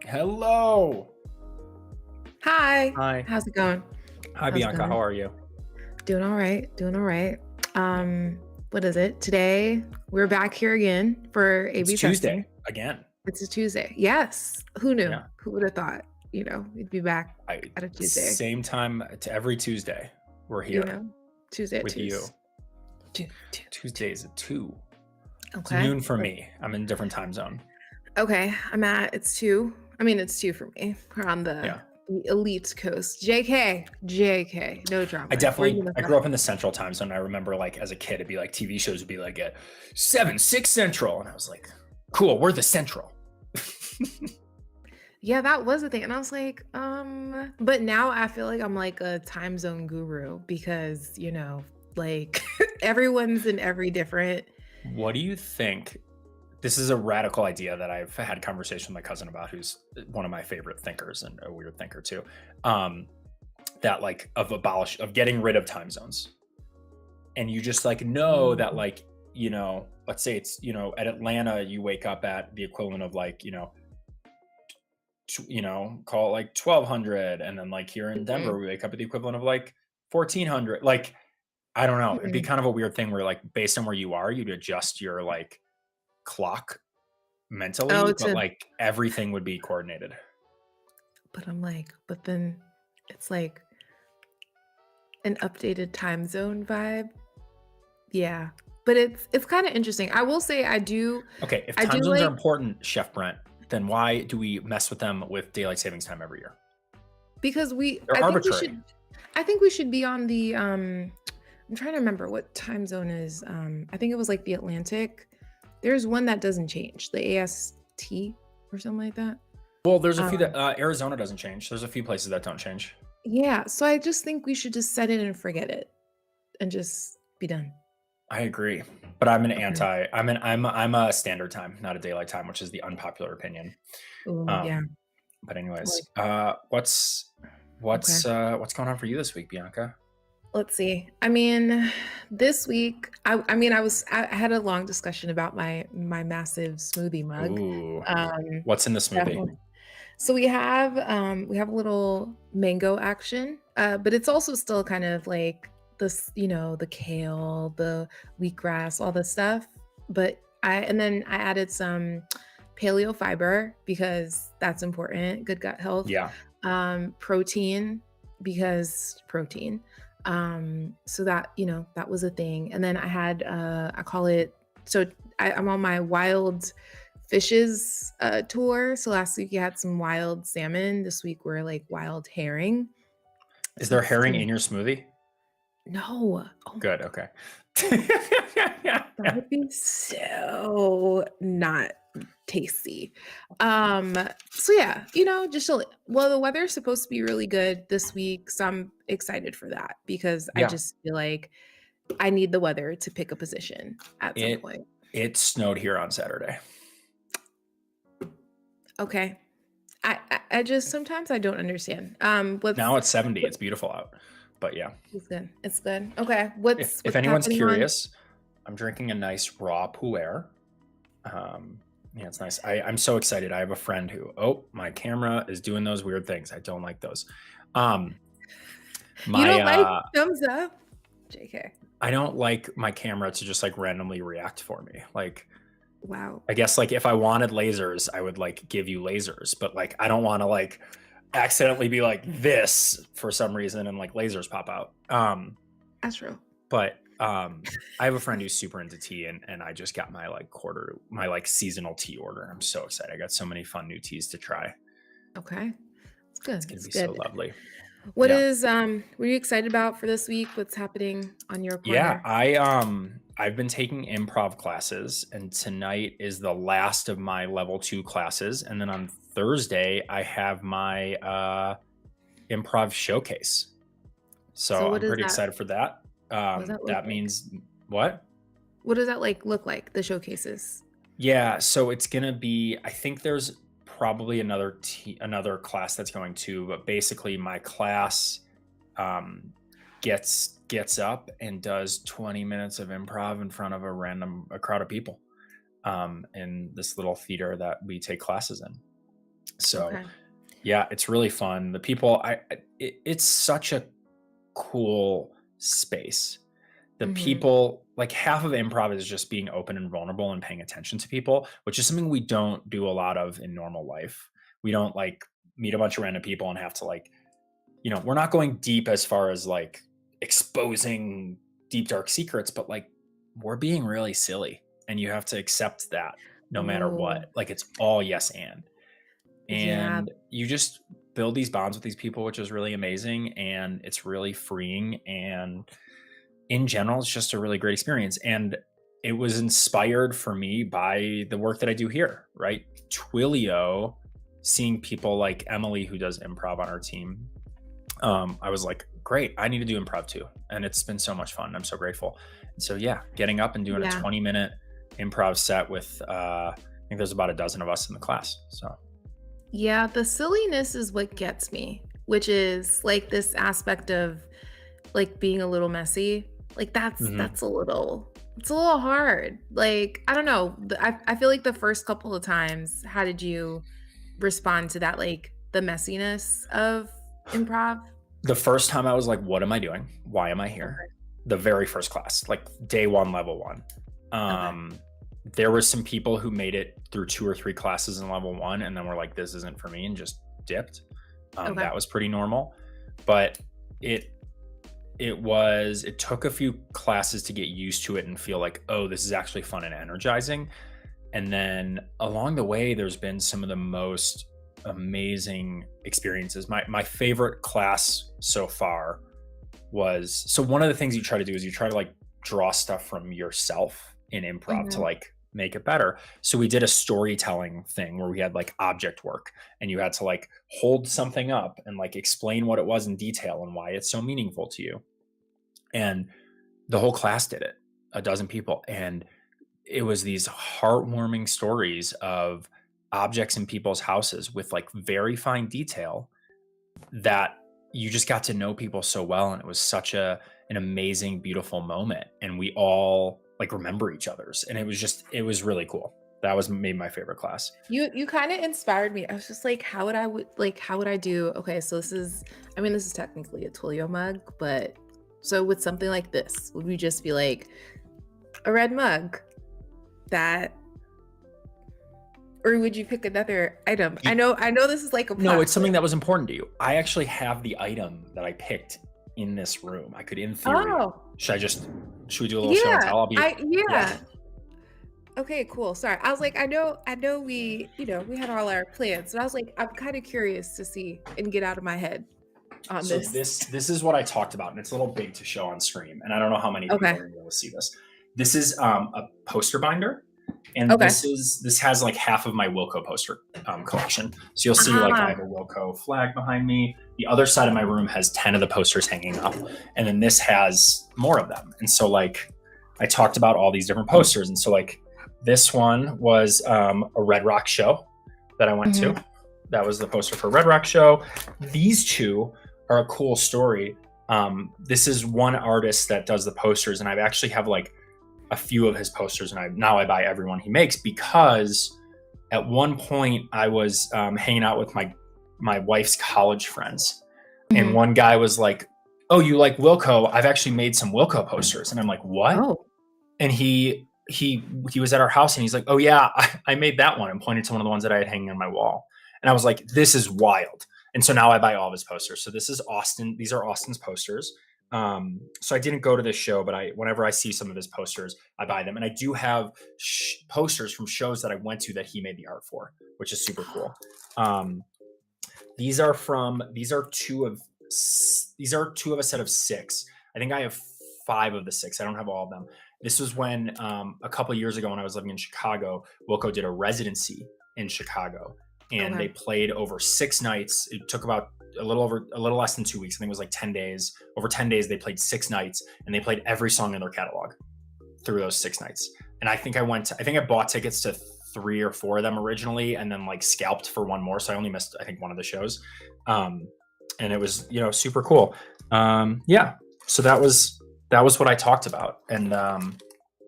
Hello. Hi, Hi. how's it going? Hi, How's it Bianca. going? How are you? Doing all right, doing all right. What is it? Today we're back here again for It's A/B Tuesday testing. again. It's a Tuesday. Yes. Who knew? Yeah. Who would have thought, we'd be back I at a Tuesday, Same time to every Tuesday. We're you here know? Tuesday at with you. 2s. 2, 2, 2. Tuesdays at 2. It's Okay. noon for me. I'm in a different time zone. Okay, it's 2. I mean, it's 2 for me. We're on Yeah. the elite coast. JK, JK, no drama. I grew up in the central time zone. I remember like as a kid, it'd be like TV shows would be like at 6 central. And I was like, cool, we're the central. Yeah, that was the thing, and I was like, but now I feel like I'm like a time zone guru because, like everyone's in every different. What do you think? This is a radical idea that I've had conversation with my cousin about, who's one of my favorite thinkers and a weird thinker too. That like of getting rid of time zones. And you just like know that Mm, like, let's say it's, at Atlanta, you wake up at the equivalent of like, call it like 1200. And then like here in Denver, mhm, we wake up at the equivalent of like 1400. Like, I don't know. It'd be mhm. kind of a weird thing where like based on where you are, you'd adjust your like clock Oh, mentally, it's but a like everything would be coordinated. but I'm like, but then it's like an updated time zone vibe. Yeah, but it's kinda interesting. I will say Okay, if I do time zones are like important, Chef Brent, then why do we mess with them with daylight savings time every year? because They're arbitrary. I think we should be on the, I'm trying to remember what time zone is, I think it was like the Atlantic. There's one that doesn't change, the AST or something like that. Well, there's a few Um, that Arizona doesn't change. There's a few places that don't change. yeah, so I just think we should just set it and forget it and just be done. I agree, but I'm an Okay. anti. I'm a standard time, not a daylight time, which is the unpopular opinion. Ooh, yeah. Um, but anyways, Like, okay. what's going on for you this week, Bianca? Let's see. I mean, this week, I had a long discussion about my massive smoothie mug. Ooh, Um, what's in the smoothie? definitely. So we have a little mango action, but it's also still kind of like this, the kale, the wheatgrass, all this stuff. But and then I added some paleo fiber because that's important, good gut health. Yeah, Protein because protein. So that, that was a thing. And then I had I call it so I'm on my wild fishes tour. So last week you had some wild salmon. This week we're like wild herring. is So there it's herring gonna in your smoothie? no. Oh my Good. Okay. that would be so not tasty. Um, so yeah, just well, the weather's supposed to be really good this week, so I'm excited for that because I Yeah. just feel like I need the weather to pick a position at some It point. it snowed here on Saturday. Okay. I just sometimes I don't understand. Now it's 70. What It's beautiful out. But yeah, it's good. It's good. Okay. if What's anyone's happening on curious, I'm drinking a nice raw pu'er. Yeah, it's nice. I'm so excited. I have a friend who, my camera is doing those weird things. I don't like those. Um, you my don't like thumbs up? JK. I don't like my camera to just like randomly react for me. Like, Wow. I guess like if I wanted lasers, I would like give you lasers, but like I don't want to like accidentally be like this for some reason and like lasers pop out. That's real. But I have a friend who's super into tea, and I just got my like seasonal tea order. I'm so excited. I got so many fun new teas to try. Okay. It's It's good. gonna It's be so good. lovely. What Yeah. is were you excited about for this week? What's happening on your Yeah, corner? I've been taking improv classes, and tonight is the last of my level 2 classes, and then on Thursday I have my improv showcase. So So I'm pretty excited for that. what does that look That like? means what? What does that like look like, the showcases? Yeah, so it's gonna be. I think there's probably another class that's going to, but basically my class um, gets up and does 20 minutes of improv in front of a crowd of people in this little theater that we take classes in. So Okay. yeah, it's really fun. The people, it's such a cool space. The Mhm. people, like half of improv is just being open and vulnerable and paying attention to people, which is something we don't do a lot of in normal life. We don't like meet a bunch of random people and have to like, we're not going deep as far as like exposing deep dark secrets, but like we're being really silly and you have to accept that no matter Oh, what. Like it's all yes yeah. and you just build these bonds with these people, which is really amazing and it's really freeing, and in general it's just a really great experience. And it was inspired for me by the work that I do here, right? Twilio, seeing people like Emily who does improv on our team, I was like, great, I need to do improv too. And it's been so much fun. I'm so grateful. And so, yeah, getting up and doing a Yeah. 20-minute improv set with, I think there's about a dozen of us in the class. So, Yeah, the silliness is what gets me, which is like this aspect of like being a little messy. Like mhm. that's it's a little hard. Like, I don't know. I feel like the first couple of times, how did you respond to that, like the messiness of improv? The first time I was like, what am I doing? Why am I here? Okay. The very first class, like day one, level one. Okay. Um, there were some people who made it through 2 or 3 classes in level one and then were like, this isn't for me, and just dipped. Okay. That was pretty normal. But it it took a few classes to get used to it and feel like, oh, this is actually fun and energizing. And then along the way, there's been some of the most amazing experiences. My favorite class so far was, so one of the things you try to do is you try to like draw stuff from yourself in improv to Mhm. like make it better. So we did a storytelling thing where we had like object work and you had to like hold something up and like explain what it was in detail and why it's so meaningful to you. And the whole class did it, a dozen people. And it was these heartwarming stories of objects in people's houses with like very fine detail that you just got to know people so well, and it was such an amazing beautiful moment, and we all like remember each other's, and it was really cool. That was maybe my favorite class. You kind of inspired me. I was just like, how would I do? Okay, so this is, I mean, this is technically a Twilio mug, but so with something like this, would we just be like a red mug that, or would you pick another item? I know this is like a No, it's something platform. that was important to you. I actually have the item that I picked in this room. I could, in theory, Oh, should we do a little show and yeah. tell? I'll be, yeah. Yeah. Okay, cool. Sorry. I was like, I know we, we had all our plans. So I was like, I'm kind of curious to see and get out of my head on So this. this is what I talked about, and it's a little big to show on stream, and I don't know how many people Okay. are going to be able to see this. This is a poster binder, and Okay. this has like half of my Wilco poster collection. So you'll see like I Ah. have a Wilco flag behind me. The other side of my room has 10 of the posters hanging up, and then this has more of them. And so like I talked about all these different posters, and so like this one was a Red Rock show that I went to. Mhm. That was the poster for Red Rock show. These two are a cool story. This is one artist that does the posters, and I actually have like a few of his posters, and I buy every one he makes, because at one point I was hanging out with my wife's college friends, and Mhm. one guy was like, "Oh, you like Wilco? I've actually made some Wilco posters," and I'm like, "What?" Oh. And he was at our house, and he's like, "Oh yeah, I made that one," and pointed to one of the ones that I had hanging on my wall. And I was like, "This is wild." And so now I buy all of his posters. So this is Austin. These are Austin's posters. So I didn't go to this show, but whenever I see some of his posters, I buy them. And I do have posters from shows that I went to that he made the art for, which is super cool. Um, these are two of a set of 6. I think I have 5 of the 6. I don't have all of them. This was when a couple of years ago, when I was living in Chicago, Wilco did a residency in Chicago, and Okay. they played over 6 nights. It took about a little less than 2 weeks. I think it was like 10 days. Over 10 days, they played 6 nights, and they played every song in their catalog through those 6 nights. And I think I bought tickets to 3 or 4 of them originally, and then like scalped for one more. So I only missed, I think, one of the shows. Um, and it was, super cool. Yeah. So that was what I talked about. And it was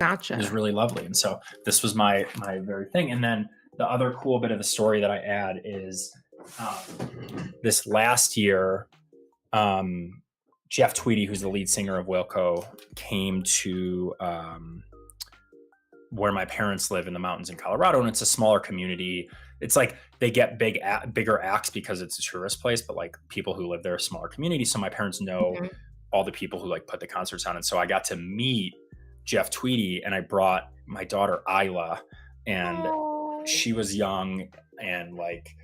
Gotcha. really lovely. And so this was my very thing. And then the other cool bit of the story that I add is this last year, Jeff Tweedy, who's the lead singer of Wilco, came to where my parents live in the mountains in Colorado, and it's a smaller community. It's like they get bigger acts because it's a tourist place, but like people who live there are smaller communities. So my parents know Mhm. all the people who like put the concerts on, and so I got to meet Jeff Tweedy, and I brought my daughter Isla, and Oh. she was young, and like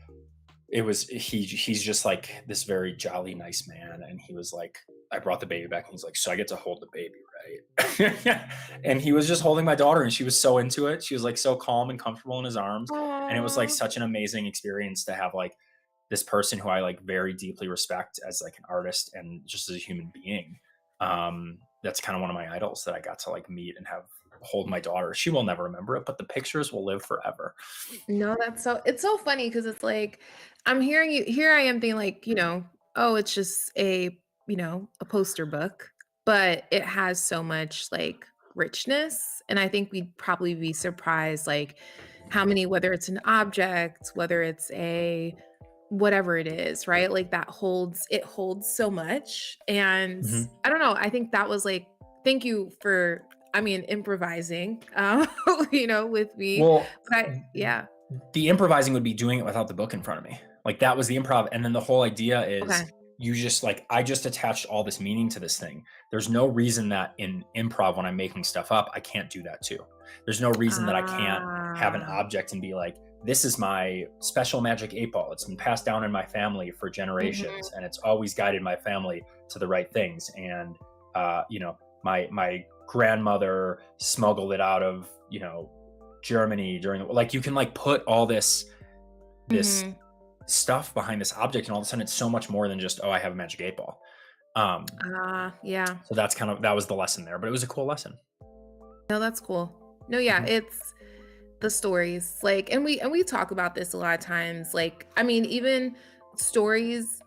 he's just like this very jolly, nice man, and he was like, I brought the baby back, and he's like, so I get to hold the baby, right? And he was just holding my daughter, and she was so into it. She was like so calm and comfortable in his arms, and it was like Aw. such an amazing experience to have like this person who I like very deeply respect as like an artist and just as a human being. That's kind of one of my idols that I got to like meet and have hold my daughter. She will never remember it, but the pictures will live forever. No, that's so it's so funny because it's like, I'm hearing you here I am being like, "Oh, it's just a poster book," but it has so much, like, richness, and I think we'd probably be surprised, like, how many whether it's an object, whether it's a whatever it is, right? Like, it holds so much, and Mhm. I don't know, I think that was, like thank you for, I mean, improvising, with me, Well, but yeah. the improvising would be doing it without the book in front of me. Like that was the improv. And then the whole idea is Okay. you just like, I just attached all this meaning to this thing. There's no reason that in improv, when I'm making stuff up, I can't do that too. There's no reason that I can't have an Ah. object and be like, this is my special magic 8 ball. It's been passed down in my family for generations, Mhm. and it's always guided my family to the right things. And, my grandmother smuggled it out of, Germany during the like you can like put all this Mhm. stuff behind this object, and all of a sudden it's so much more than just, oh, I have a magic 8 ball. Yeah. So that was the lesson there, but it was a cool lesson. No, that's cool. No, yeah, Mhm. it's the stories, like and we talk about this a lot of times, like, I mean, even stories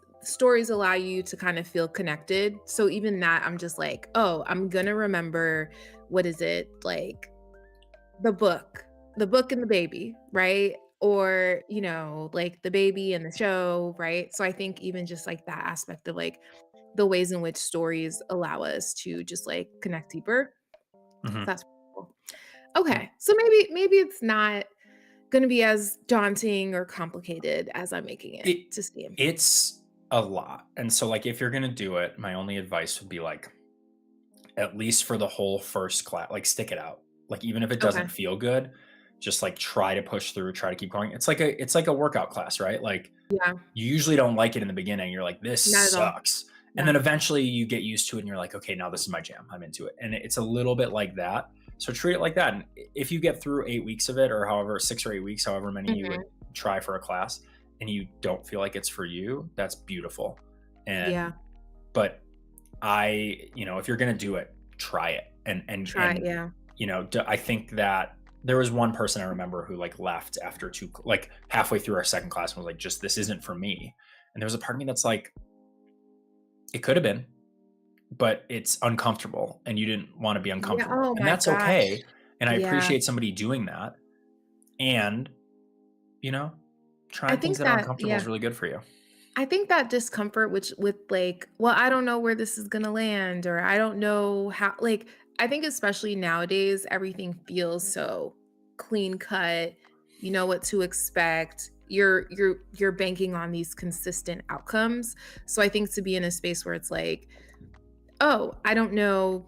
allow you to kind of feel connected, so even that, I'm just like, "Oh, I'm gonna remember" what is it? Like, the book and the baby, right? Or, like, the baby and the show, right? So I think even just, like, that aspect of, like, the ways in which stories allow us to just, like, connect deeper, Mhm. that's cool. Okay, so maybe it's not gonna be as daunting or complicated as I'm making it It to seem. it's a lot. And so like if you're going to do it, my only advice would be like at least for the whole first class, like stick it out. Like even if it Okay. doesn't feel good, just like try to push through, try to keep going. It's like a workout class, right? Like Yeah, you usually don't like it in the beginning. You're like, this not at all. sucks. And Yeah. then eventually you get used to it and you're like, okay, now this is my jam. I'm into it. And it's a little bit like that. So treat it like that. And if you get through 8 weeks of it, or however, 6 or 8 weeks, however many you would Mhm. try for a class, and you don't feel like it's for you, that's beautiful. Yeah. And, but if you're going to do it, try it. Try it, yeah. I think that there was one person I remember who like left after like halfway through our second class and was like, just, this isn't for me. And there was a part of me that's like, it could have been, but it's uncomfortable and you didn't want to be Yeah, uncomfortable. oh And my that's gosh. okay. And I Yeah. appreciate somebody doing that. And, you know, I trying things think that are that uncomfortable yeah. is really good for you. I think that discomfort which with like, well, I don't know where this is gonna land, or I don't know how, like, I think especially nowadays, everything feels so clean cut, you know what to expect. You're banking on these consistent outcomes. So I think to be in a space where it's like, oh, I don't know.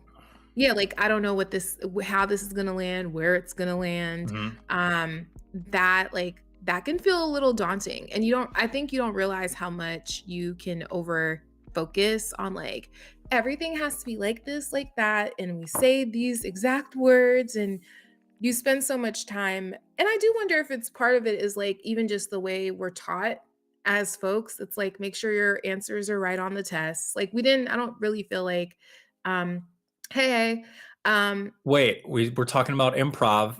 Yeah, like I don't know how this is gonna land, where it's gonna land. Mhm. That can feel a little daunting. And I think you don't realize how much you can over focus on like everything has to be like this, like that, and we say these exact words, and you spend so much time. And I do wonder if it's part of it is like even just the way we're taught as folks. It's like make sure your answers are right on the test. Like I don't really feel like um hey, um Wait, we're talking about improv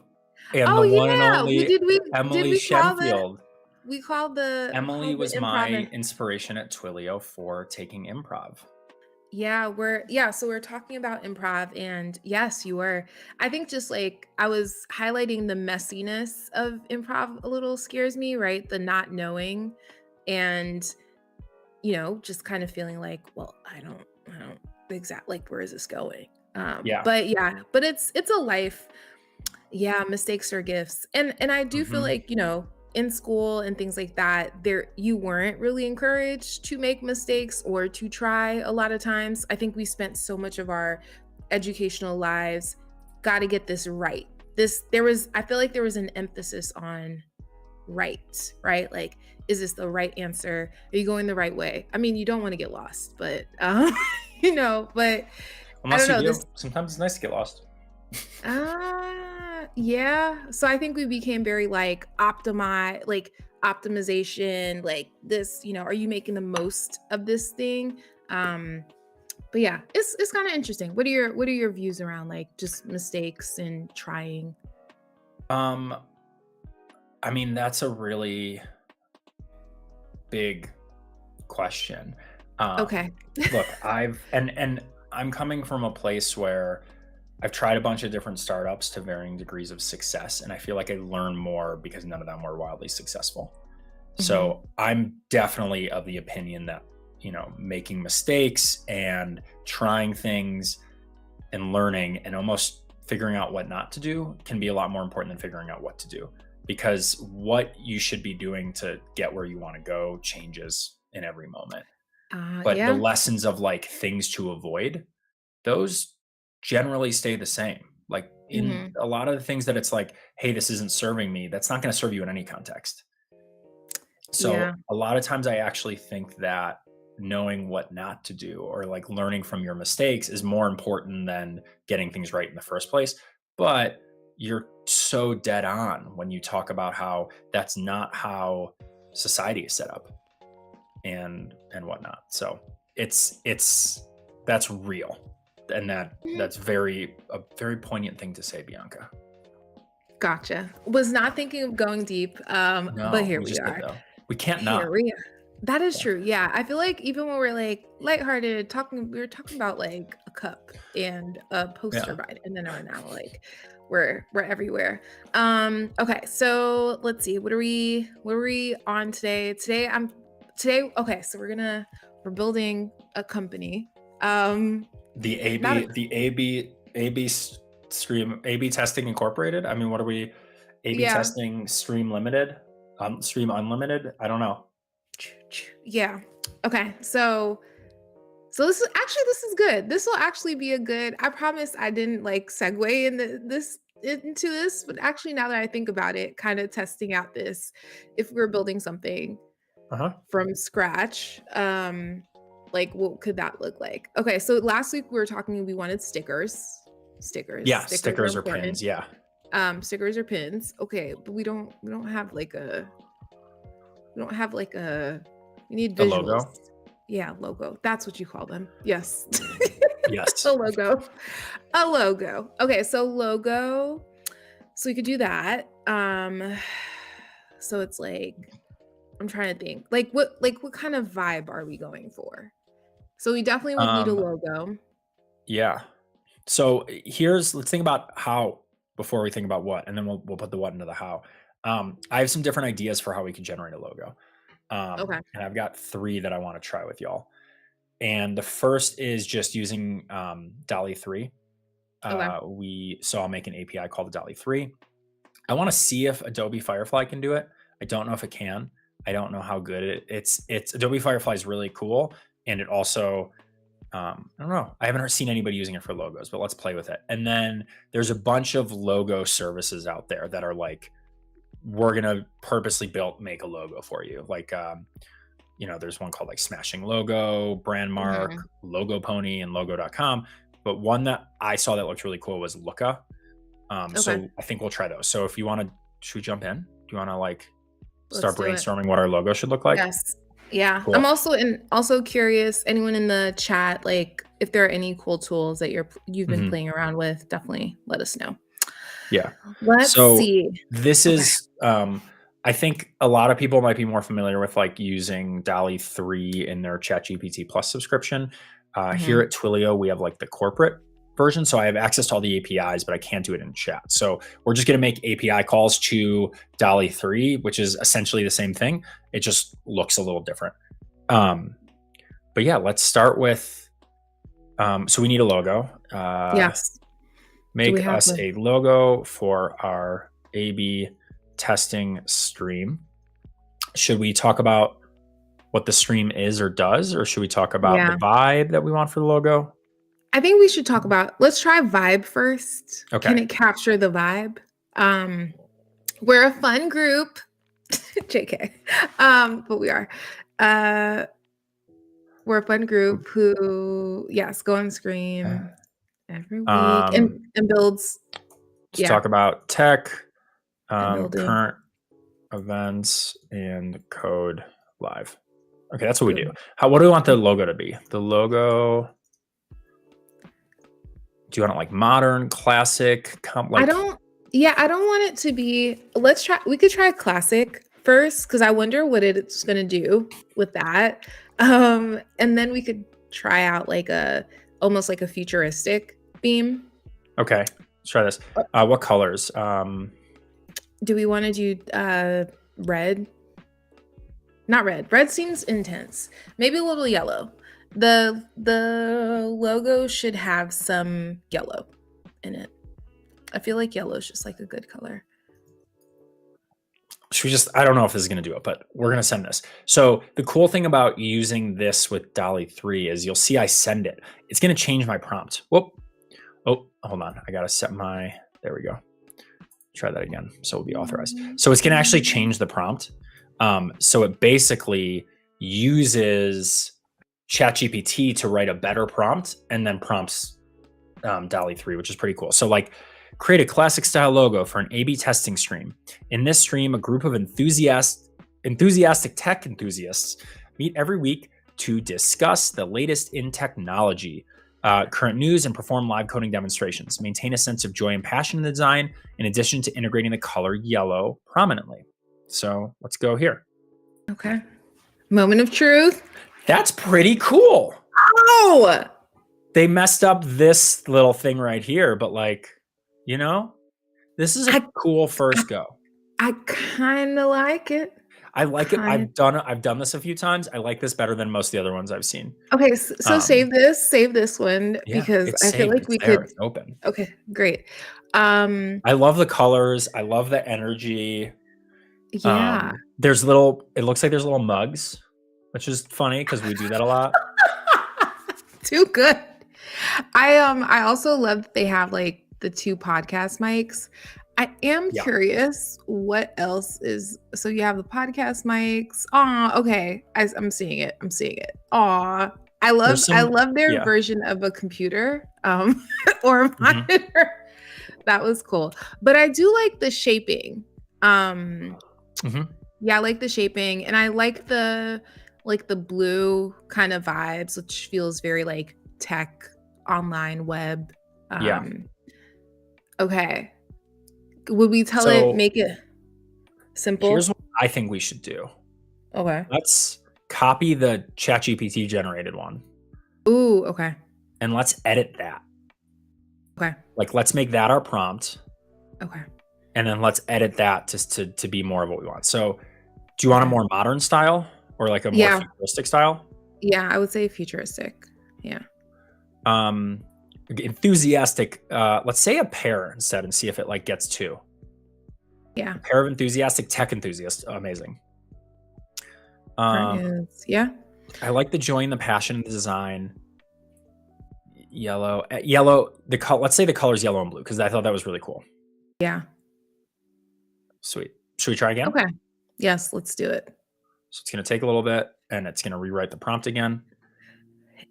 and oh the one and yeah, only did Emily we call Shenfield. we Emily called the was improv my and inspiration at Twilio for taking improv. So we're talking about improv, and yes, you were. I think just like I was highlighting the messiness of improv a little scares me, right? The not knowing and just kind of feeling like, well, I don't exactly like where is this going? Yeah. But yeah, but it's a life. Yeah, mistakes are gifts. And I do feel Hmm. like, in school and things like that, there you weren't really encouraged to make mistakes or to try a lot of times. I think we spent so much of our educational lives got to get this right. This there was I feel like there was an emphasis on right? Like, is this the right answer? Are you going the right way? I mean, you don't want to get lost, but but I don't Unless you know, this do, sometimes it's nice to get lost. yeah. So I think we became very optimization, like this, are you making the most of this thing? Um, but yeah, it's kind of interesting. What are your views around like just mistakes and trying? Um, I mean, that's a really big question. Okay. Look, and I'm coming from a place where I've tried a bunch of different startups to varying degrees of success, and I feel like I learn more because none of them were wildly successful. Hmm. So I'm definitely of the opinion that, making mistakes and trying things and learning and almost figuring out what not to do can be a lot more important than figuring out what to do, because what you should be doing to get where you want to go changes in every moment. But the Yeah. lessons of like things to avoid, those generally stay the same. Like in Hmm. a lot of the things that it's like, hey, this isn't serving me, that's not going to serve you in any context. Yeah. So a lot of times I actually think that knowing what not to do or like learning from your mistakes is more important than getting things right in the first place. But you're so dead on when you talk about how that's not how society is set up and whatnot. So it's that's real. And Mhm. that's a very poignant thing to say, Bianca. Gotcha. Was not thinking of going deep, but No, here we we just did are. though. We can't Here not. we are. That is Yeah. true. Yeah, I feel like even when we're like lighthearted, we were talking about like a cup and a poster Yeah. ride, and then we're now like we're everywhere. Okay, so let's see. What are we on today? Okay, so we're building a company. Um, The not a Stream AB testing incorporated. I mean, what are we? AB yeah. testing stream limited, stream unlimited. I don't know. Yeah. Okay. So this is good. This will actually be a good. I promise I didn't like segue into this, but actually now that I think about it, kind of testing out this if we were building something Uh huh. from scratch, like what could that look like? Okay, so last week we were talking we wanted stickers. Stickers. Yeah, Stickers are stickers or important. pins. Yeah, Stickers or pins. Okay, but we don't have like a we don't have like a we need a visuals. logo. Yeah, logo. That's what you call them. Yes. A Yes. logo. A logo. Okay, so logo. So we could do that. So it's like I'm trying to think. Like what kind of vibe are we going for? So we definitely would need a Um. logo. Yeah. So let's think about how before we think about what, and then we'll put the what into the how. I have some different ideas for how we can generate a logo. Okay. And I've got three that I want to try with y'all. And the first is just using Dolly 3. Okay. So I'll make an API called the Dolly 3. I want to see if Adobe Firefly can do it. I don't know if it can. I don't know how good it's Adobe Firefly is really cool. And it also, I don't know. I haven't seen anybody using it for logos, but let's play with it. And then there's a bunch of logo services out there that are like, we're going to purposely make a logo for you. Like, there's one called like Smashing Logo, Brandmark, Mhm. Logo Pony, and Logo.com. But one that I saw that looked really cool was Looka. Okay. So I think we'll try those. So if you want to, should we jump in? Do you want to like Let's start do it. brainstorming what our logo should look like? Yes. Yeah. I'm Cool. also curious, anyone in the chat, like if there are any cool tools that you've been Hmm. playing around with, definitely let us know. Yeah. Let's So see. this Okay. is, I think a lot of people might be more familiar with like using Dolly 3 in their ChatGPT Plus subscription. Here Mhm. at Twilio, we have like the corporate version. So I have access to all the APIs, but I can't do it in chat. So we're just going to make API calls to DALL-E 3, which is essentially the same thing. It just looks a little different. But yeah, let's start with, so we need a logo. Yes. Do we Make have us a a logo for our A/B testing stream. Should we talk about what the stream is or does, or should we talk about the Yeah. vibe that we want for the logo? I think we should talk about let's try vibe first. Okay. Can it capture the vibe? We're a fun group. JK. But we are. We're a fun group who, yes, go and scream every week and builds. To Yeah. talk about tech, And building. current events, and code live. Okay, that's what we do. What do we want the logo to be? The logo. Do you want it like modern, classic? I don't want it to be, we could try classic first, because I wonder what it's gonna do with that. And then we could try out like almost like a futuristic theme. Okay, let's try this. What colors? Do we want to do red? Not red. Red seems intense. Maybe a little yellow. The logo should have some yellow in it. I feel like yellow is just like a good color. Should we just, I don't know if this is going to do it, but we're going to send this. So the cool thing about using this with DALL-E 3 is you'll see I send it. It's going to change my prompt. Whoop. Oh, hold on. I got to set my, there we go. Try that again. So it'll be authorized. So it's going to actually change the prompt. So it basically uses ChatGPT to write a better prompt and then prompts DALL-E 3, which is pretty cool. So like, create a classic style logo for an A/B testing stream. In this stream, a group of enthusiastic tech enthusiasts meet every week to discuss the latest in technology, current news, and perform live coding demonstrations. Maintain a sense of joy and passion in the design, in addition to integrating the color yellow prominently. So let's go here. Okay. Moment of truth. That's pretty cool. Oh! They messed up this little thing right here, but like, you know, this is a cool first go. I kind of like it. I like it. I've done this a few times. I like this better than most of the other ones I've seen. Okay, so save this one, because I feel like we could. It's open. Okay, great. I love the colors. I love the energy. Yeah. It looks like there's little mugs, which is funny because we do that a lot. Too good. I also love that they have like the 2 podcast mics. I am curious what else is. So you have the podcast mics. Okay. I'm seeing it. I love their version of a computer or a monitor. That was cool. But I do like the shaping. Yeah, I like the shaping, and I like the blue kind of vibes, which feels very like tech, online, web. Okay. Would we tell it, make it simple? Here's what I think we should do. Okay. Let's copy the ChatGPT generated one. Ooh, okay. And let's edit that. Okay. Like, let's make that our prompt. Okay. And then let's edit that to be more of what we want. So do you want a more modern style or like a more futuristic style? Yeah, I would say futuristic. Yeah. Enthusiastic. Let's say a pair instead and see if it like gets 2. Yeah. A pair of enthusiastic tech enthusiasts. Amazing. Yeah. I like the joy and the passion in the design. Yellow. Let's say the color's yellow and blue because I thought that was really cool. Yeah. Sweet. Should we try again? Okay. Yes, let's do it. So it's going to take a little bit and it's going to rewrite the prompt again.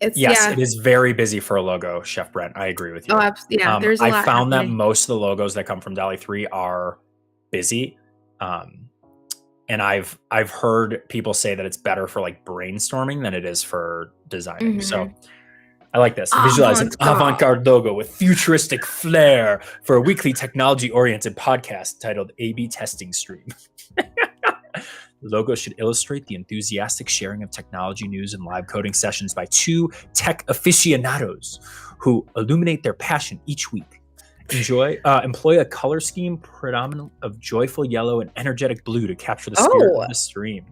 It is very busy for a logo, Chef Brent. I agree with you. Oh, yeah. There's a lot. I found that most of the logos that come from DALL-E 3 are busy. And I've heard people say that it's better for like brainstorming than it is for designing. So I like this. Visualize an avant-garde logo with futuristic flair for a weekly technology-oriented podcast titled A/B Testing Stream. The logo should illustrate the enthusiastic sharing of technology news and live coding sessions by two tech aficionados who illuminate their passion each week. Employ a color scheme predominant of joyful yellow and energetic blue to capture the spirit of the stream.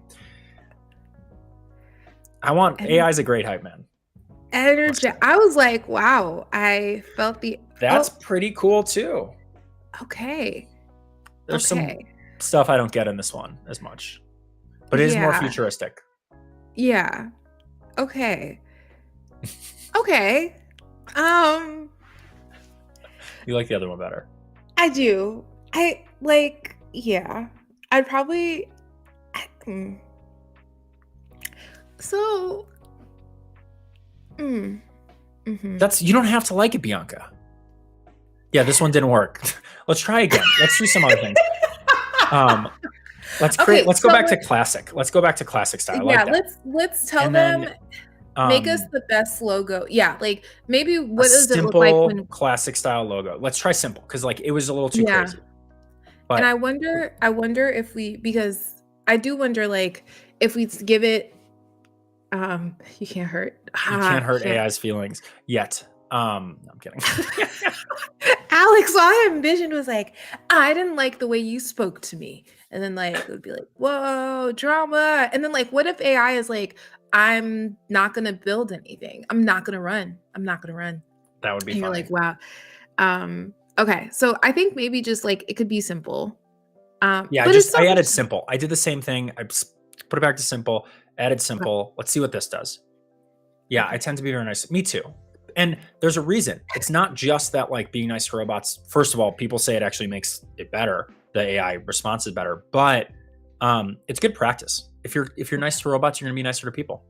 AI is a great hype man. Energy. I was like, wow, I felt That's pretty cool too. Okay. There's some stuff I don't get in this one as much, but it is more futuristic. Yeah. Okay. Okay. You like the other one better? I do. Yeah. I'd probably. So. That's, you don't have to like it, Bianca. Yeah, this one didn't work. Let's try again. Let's do some other things. Let's go back to classic. Let's go back to classic style. Yeah, let's tell them. Make us the best logo. Yeah, like maybe what does it look like when classic style logo? Let's try simple because like it was a little too crazy. But, and I wonder if because I do wonder like if we give it. You can't hurt. You can't hurt AI's feelings yet. No, I'm kidding. Alex, all I envisioned was like, I didn't like the way you spoke to me. And then like it would be like, whoa, drama. And then like, what if AI is like, I'm not gonna build anything. I'm not gonna run. That would be funny. You're like, wow. Okay. So I think maybe just like it could be simple. I added simple. I did the same thing. I put it back to simple, added simple. Let's see what this does. Yeah, I tend to be very nice. Me too. And there's a reason. It's not just that like being nice to robots. First of all, people say it actually makes it better. The AI response is better, but it's good practice. If you're nice to robots, you're gonna be nicer to people.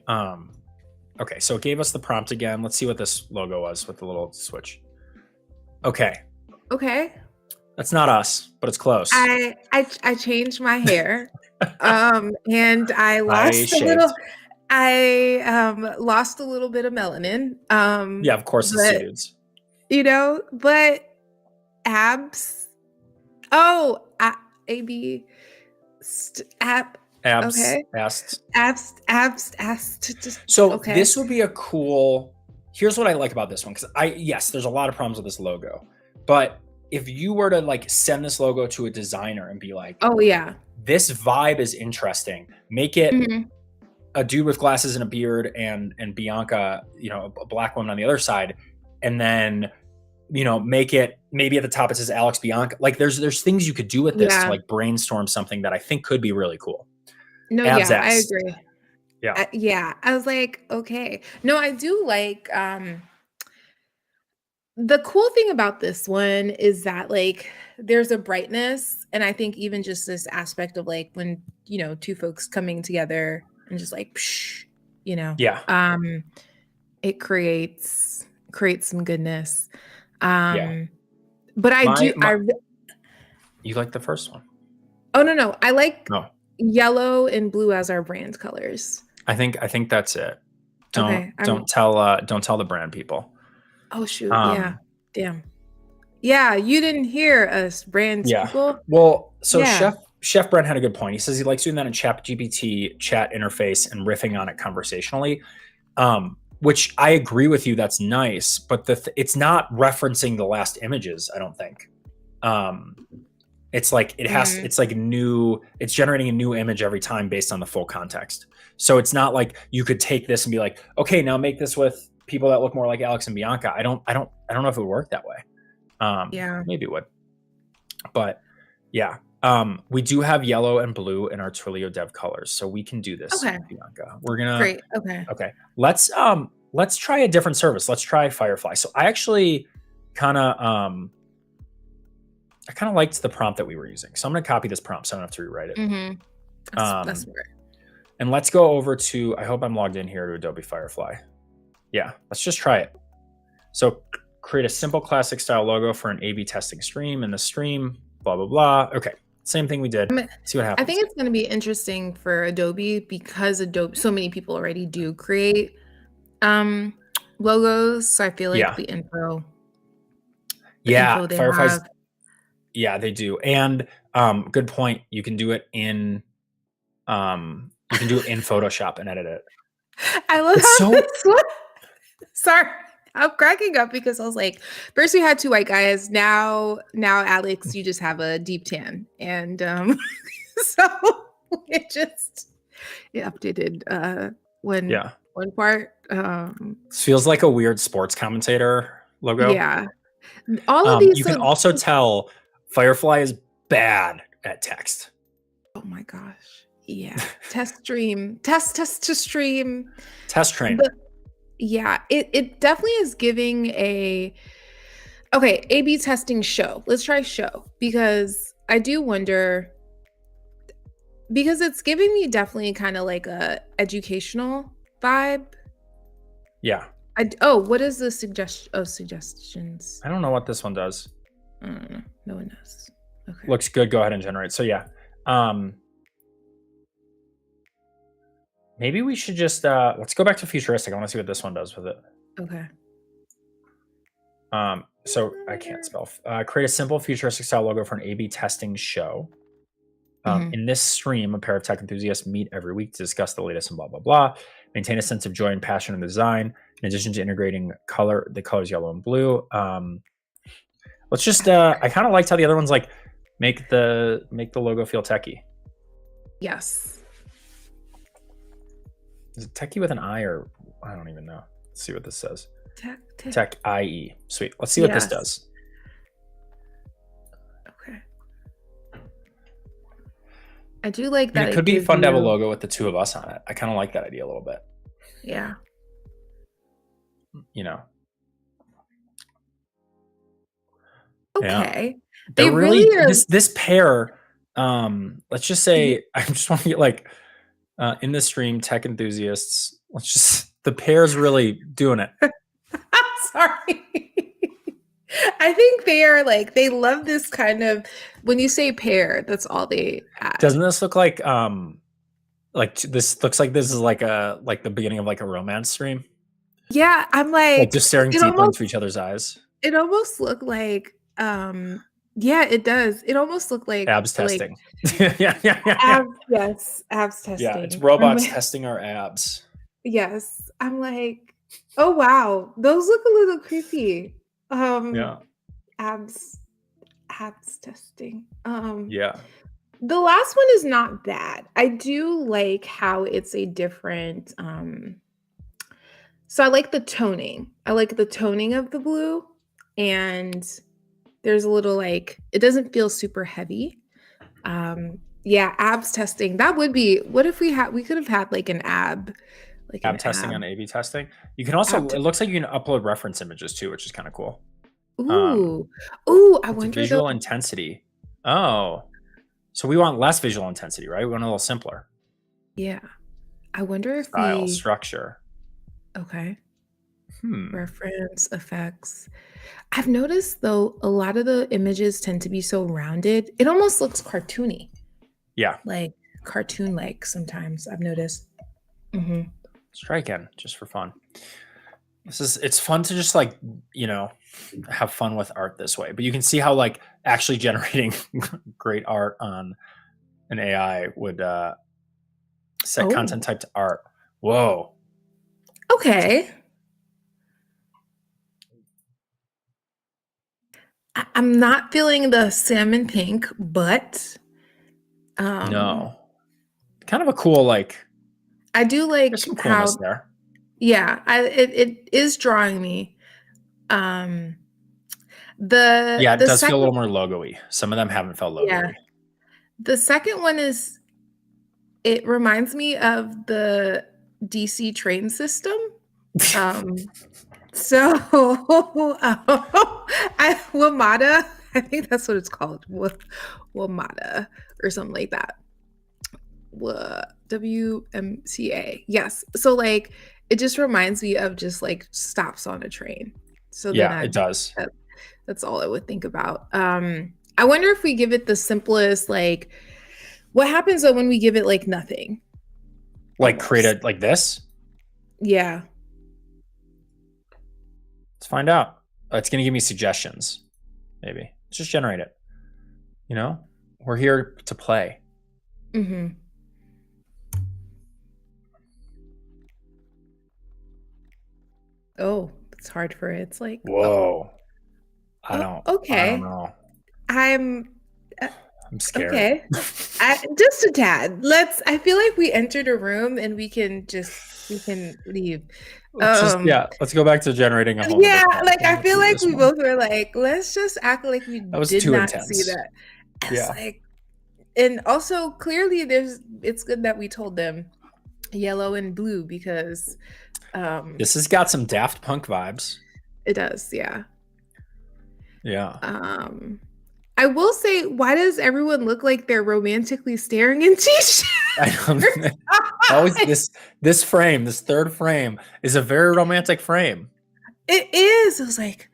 Okay, so it gave us the prompt again. Let's see what this logo was with the little switch. Okay. That's not us, but it's close. I changed my hair, and I lost a little. I lost a little bit of melanin. Yeah, of course, it's dudes. You know, but abs. Oh, AB. Abs. Okay. Abs. So this would be a cool. Here's what I like about this one because there's a lot of problems with this logo, but if you were to like send this logo to a designer and be like, oh yeah, this vibe is interesting, make it a dude with glasses and a beard and Bianca, a black woman on the other side, and then make it maybe at the top it says Alex Bianca. Like there's things you could do with this to like brainstorm something that I think could be really cool. No, I agree. Yeah. I was like, okay. No, I do like the cool thing about this one is that like there's a brightness, and I think even just this aspect of like when two folks coming together and just like it creates some goodness. But you like the first one? Oh no, I like yellow and blue as our brand colors. I think that's it. Don't tell the brand people. Oh shoot! Yeah, damn. Yeah, you didn't hear us, brand people. Well, so Chef Brent had a good point. He says he likes doing that in ChatGPT chat interface and riffing on it conversationally, which I agree with you. That's nice, but it's not referencing the last images. I don't think. It's like it has. It's like new. It's generating a new image every time based on the full context. So it's not like you could take this and be like, okay, now make this with people that look more like Alex and Bianca. I don't know if it would work that way. Maybe it would, but yeah. We do have yellow and blue in our Twilio dev colors, so we can do this. Okay, Bianca. We're gonna. Great. Okay. Let's try a different service. Let's try Firefly. So I actually kind of liked the prompt that we were using. So I'm gonna copy this prompt so I don't have to rewrite it. That's smart. And let's go over to. I hope I'm logged in here to Adobe Firefly. Yeah, let's just try it. So create a simple classic style logo for an A/B testing stream. In the stream, blah blah blah. Okay. Same thing we did. See what happens. I think it's going to be interesting for Adobe because so many people already do create logos. So I feel like the info. Firefly's. Yeah, they do. And Good point. You can do it in Photoshop and edit it. I love It's how so this one. Sorry, I'm cracking up because I was like, first we had two white guys. Now, Alex, you just have a deep tan, and so it updated when yeah. one part. This feels like a weird sports commentator logo. Yeah, all of these. You can So, also tell Firefly is bad at text. oh my gosh, yeah. Test stream, test to stream. Test train. The Yeah, it definitely is giving a okay, A/B testing show. Let's try show because I do wonder because it's giving me definitely kind of like a educational vibe. Yeah. Oh, what is the suggestions? I don't know what this one does. I don't know. No one knows. Okay. Looks good. Go ahead and generate. So yeah. Maybe we should just let's go back to futuristic. I want to see what this one does with it. Okay. So I can't spell. Create a simple futuristic style logo for an A/B testing show. In this stream, a pair of tech enthusiasts meet every week to discuss the latest and blah blah blah. Maintain a sense of joy and passion in the design. In addition to integrating the colors yellow and blue. Let's just. I kind of liked how the other ones like make the logo feel techie. Yes. Is it techie with an I or I don't even know. Let's see what this says. Tech IE. Sweet. Let's see what this does. Okay. I do like that. It could be fun to have a logo with the two of us on it. I kind of like that idea a little bit. Yeah. You know. Okay. Yeah. They really are... this pair. Let's just say I just want to get like in the stream tech enthusiasts. Let's just the pair's really doing it. I'm sorry. I think they are like they love this kind of when you say pair, that's all they add. Doesn't this look like this looks like this is like the beginning of like a romance stream? Yeah, I'm like just staring deeply into each other's eyes. It almost looked like yeah, it does. It almost looked like abs testing. Like, yeah. Yes, abs testing. Yeah, it's robots testing our abs. Yes. I'm like, oh wow, those look a little creepy. Yeah. Abs testing. Yeah. The last one is not bad. I do like how it's a different so I like the toning. I like the toning of the blue and there's a little like it doesn't feel super heavy. Yeah, abs testing. That would be what if we could have had like an ab testing on A/B testing. You can also it looks like you can upload reference images too, which is kind of cool. Ooh. I wonder visual intensity. Oh. So we want less visual intensity, right? We want a little simpler. Yeah. I wonder if style structure. Okay. Reference effects. I've noticed though a lot of the images tend to be so rounded. It almost looks cartoony. Yeah. Like cartoon like sometimes I've noticed. Let's try again just for fun. It's fun to just like, have fun with art this way. But you can see how like actually generating great art on an AI would set content type to art. Whoa. Okay. I'm not feeling the salmon pink, but no. Kind of a cool like I do like there's some coolness there. Yeah, it is drawing me. It does feel a little more logo-y. Some of them haven't felt logo-y. Yeah. The second one is it reminds me of the DC train system. WMATA, I think that's what it's called. WMATA or something like that. WMCA. Yes. So like it just reminds me of just like stops on a train. So yeah, it does. That's all I would think about. I wonder if we give it the simplest, like what happens though when we give it like nothing? Like create it like this? Yeah. Let's find out. It's going to give me suggestions. Maybe. Let's just generate it. We're here to play. Mm-hmm. Oh, it's hard for it. It's like, oh, Whoa. oh, I don't okay. know. I'm uh, I'm scared. okay. Just a tad. I feel like we entered a room and we can leave. Let's go back to generating a whole nother Yeah, card. like Can I we feel do like this we one? both were like, let's just act like we That was did too not see intense. that. It's Yeah. like, and also clearly it's good that we told them yellow and blue because This has got some Daft Punk vibes. it does, yeah. Yeah. I will say, why does everyone look like they're romantically staring into each I don't always this frame, this third frame is a very romantic frame. It is. It was like,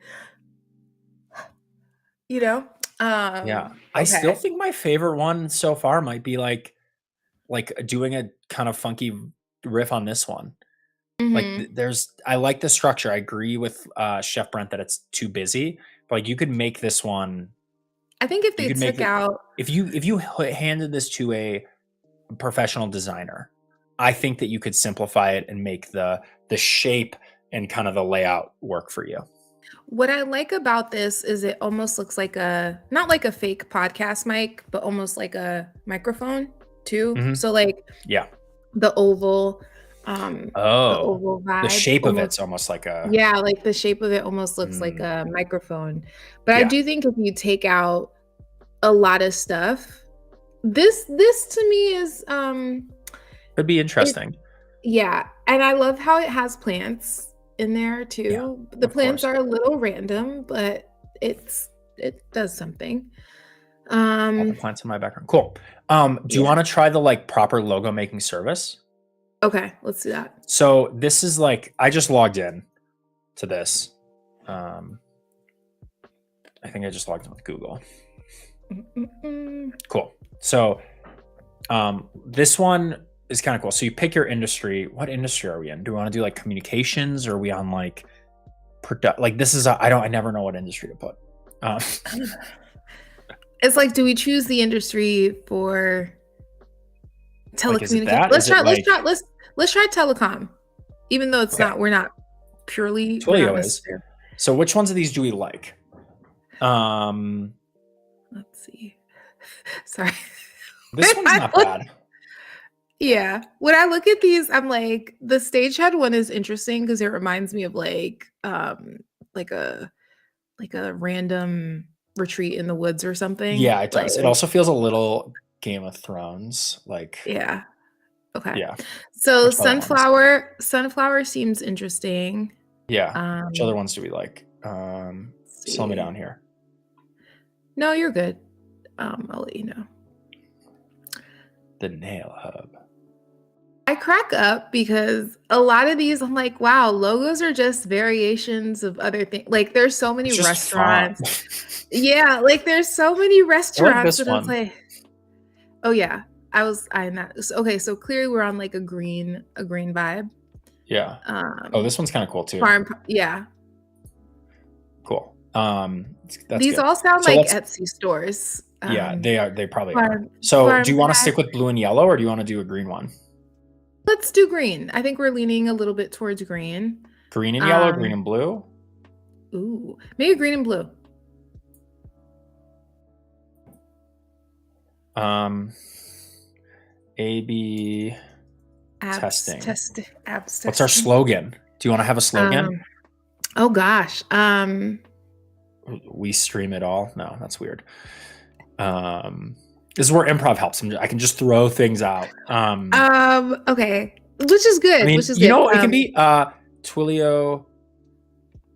you know. Yeah. I still Okay. think my favorite one so far might be like doing a kind of funky riff on this one. Like Hmm. I like the structure. I agree with Chef Brent that it's too busy, but like you could make this one. I think if You they could make took it out, if you handed this to a professional designer. I think that you could simplify it and make the shape and kind of the layout work for you. what I like about this is it almost looks like not like a fake podcast mic, but almost like a microphone too. Mhm. So like Yeah. the oval, um, the Oh, oval the vibe shape of almost. it's almost like a Yeah, like the shape of it almost looks like mm, a microphone. But I yeah, do think if you take out a lot of stuff, this to me is could be it interesting. yeah, and I love how it has plants in there Yeah, too. The of plants course. are a little random, but it does something. All the Um, plants in my background. Cool. Do you yeah. want to try the like proper logo making service? Okay, let's do that. So this is like I just logged in to this. Um, I think I just logged in with Google. Mm-mm-mm. Cool. So this one is kind of cool. So you pick your industry. What industry are we in? Do we want to do like communications or are we on like like this is I never know what industry to put. Um, It's like, do we choose the industry for like is it telecommunication? that? Is it like Let's try telecom. Even though okay, we're not we're not Twilio is. necessarily. So which ones of these do we like? Um Let's see. Sorry. this one's not bad. Yeah. When I look at these, I'm like, the stagehand one is interesting because it reminds me of like a like a random retreat in the woods or something. Yeah, it Like, does. It also feels a little Game of Thrones like yeah. Okay. yeah. So Which other ones? sunflower seems interesting. Yeah. Which other Um, ones do we like? let's Slow me see. down here. No, you're good. I'll let you know. The Nail Hub. I crack up because a lot of these, I'm like, wow, logos are just variations of other things. Like, there's so many It's just font. restaurants. Yeah, like there's so many I like restaurants this that it's one. like, oh yeah, I was eyeing that. Okay, so clearly we're on like a green vibe. Yeah. Oh, Um, this one's kind of cool too. farm, yeah. Cool. That's These good. all sound So like let's Etsy stores. yeah, they are. They probably are. Farm, So do farm you want to vibe. stick with blue and yellow, or do you want to do a green one? Let's do green. I think we're leaning a little bit towards green. Green and yellow, green Um, and blue. ooh, maybe green and blue. Um, A/B Abs testing. test abs What's our testing. slogan? Do you want to have a slogan? Um, oh gosh. We stream it all. No, that's weird. This is where improv helps. I can just throw things out. Okay. Which is good. I mean, Which is you good. know, it can be Twilio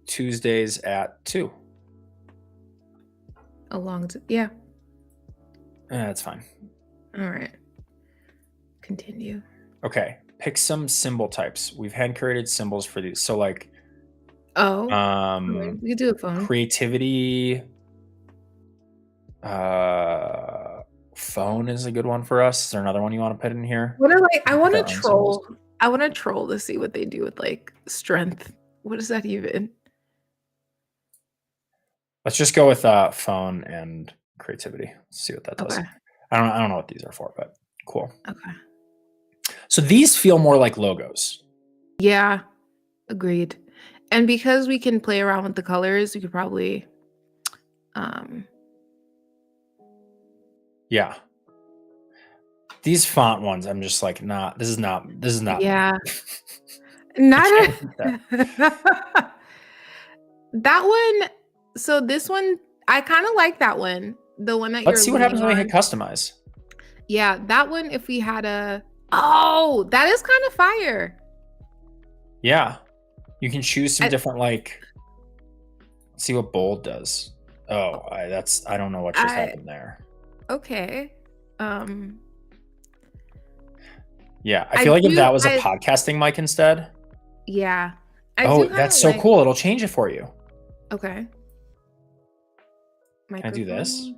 Tuesdays at 2. Yeah. That's fine. All right. Continue. Okay, pick some symbol types. We've hand created symbols for these. So like, Oh, okay. We could do a phone. creativity. Phone is a good one for us. Is there another one you want to put in here? I Pick want to our own symbols. troll. I want to troll to see what they do with like strength. What is that even? Let's just go with phone and creativity. Let's see what that does. Okay. I don't know what these are for, but cool. Okay. So these feel more like logos. Yeah, agreed. And because we can play around with the colors, we could probably um Yeah. These font ones, I'm just like, nah, this is not me. yeah, I not can't read that. a that one. So this one, I kind of like that one. The one that Let's you're see what leaning happens when we hit on. customize. Yeah, that one, if we had a, oh, that is kind of fire. Yeah. You can choose some I, different, like, let's see what bold does. Oh, I don't know what just I, happened there. okay. Um, Yeah. I I feel like if do, that was a podcasting mic instead. yeah, I Oh, do kind that's of so like, cool. It'll change it for you. okay. Can I do this? Microphone.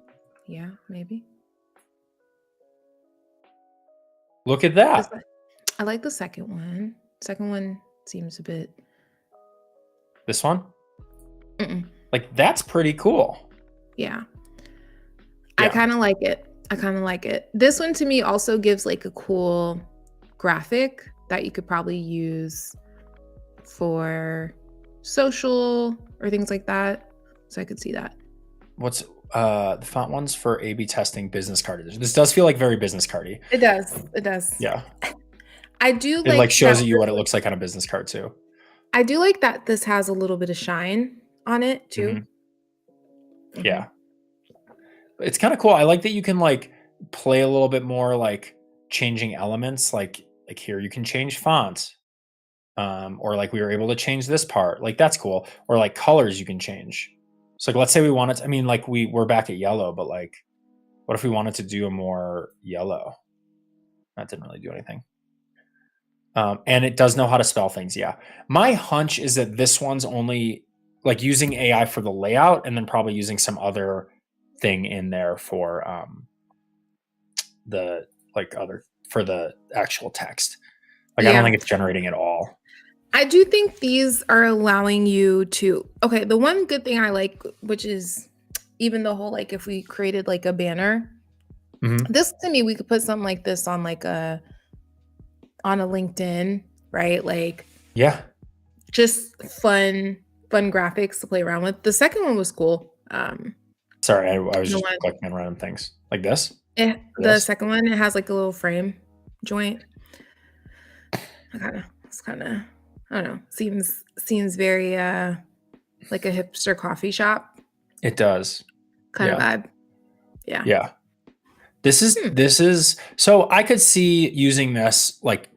Yeah, maybe. Look at This, that. I like the second one. Second one seems a bit. This one? Mm-mm. Like, that's pretty cool. Yeah. I Yeah. kind of like it. I kind of like it. This one to me also gives like a cool graphic that you could probably use for social or things like that. So I could see that. What's the font ones for A/B testing business card edition? This does feel like very business cardy. It does. It does. Yeah. I do It like like shows that. you what it looks like on a business card too. I do like that this has a little bit of shine on it too. Mm-hmm. Yeah. It's kind of cool. I like that you can like play a little bit more, like changing elements. Like here you can change fonts. Or like we were able to change this part. Like that's cool. Or like colors you can change. So like let's say we wanted to, I mean, like we're back at yellow, but like what if we wanted to do a more yellow? That didn't really do anything. And it does know how to spell things. Yeah. My hunch is that this one's only like using AI for the layout and then probably using some other thing in there for the like other for the actual text. Like I don't Yeah. think it's generating at all. I do think these are allowing you to, okay, the one good thing I like, which is even the whole, like if we created like a banner, this to me, we could put something like this on like on a LinkedIn, right? Like, yeah, just fun graphics to play around with. The second one was cool. Sorry, I was just clicking on random things like this. The second one, it has like a little frame joint. It's kind of, I don't know, seems very like a hipster coffee shop. It does. Kind of vibe. Yeah. Yeah. This is so I could see using this like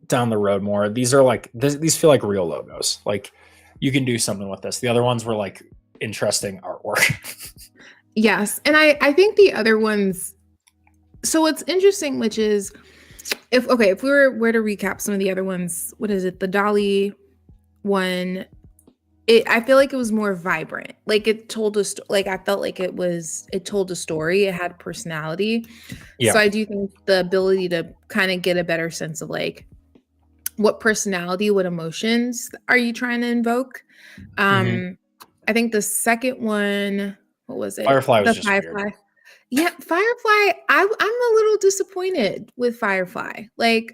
down the road more. These are like these feel like real logos. Like you can do something with this. The other ones were like interesting artwork. Yes. And I think the other ones, so what's interesting, which is if we were to recap some of the other ones, what is it? The Dolly one, I feel like it was more vibrant. Like it told us, like I felt like it told a story. It had personality. Yeah. So I do think the ability to kind of get a better sense of like what personality, what emotions are you trying to invoke? I think the second one, what was it? Firefly was just Firefly. Weird. Yeah, Firefly, I'm a little disappointed with Firefly. Like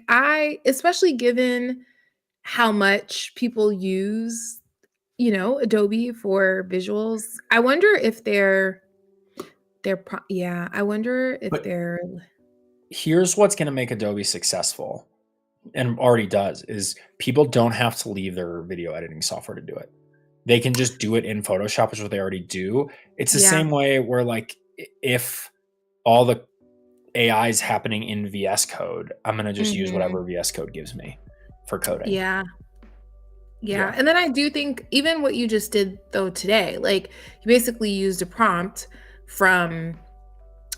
especially given how much people use, Adobe for visuals. I wonder if here's what's going to make Adobe successful, and already does, is people don't have to leave their video editing software to do it. They can just do it in Photoshop, which is what they already do. It's the same way where like if all the AI is happening in VS Code, I'm going to just use whatever VS Code gives me for coding. Yeah. And then I do think even what you just did though today, like you basically used a prompt from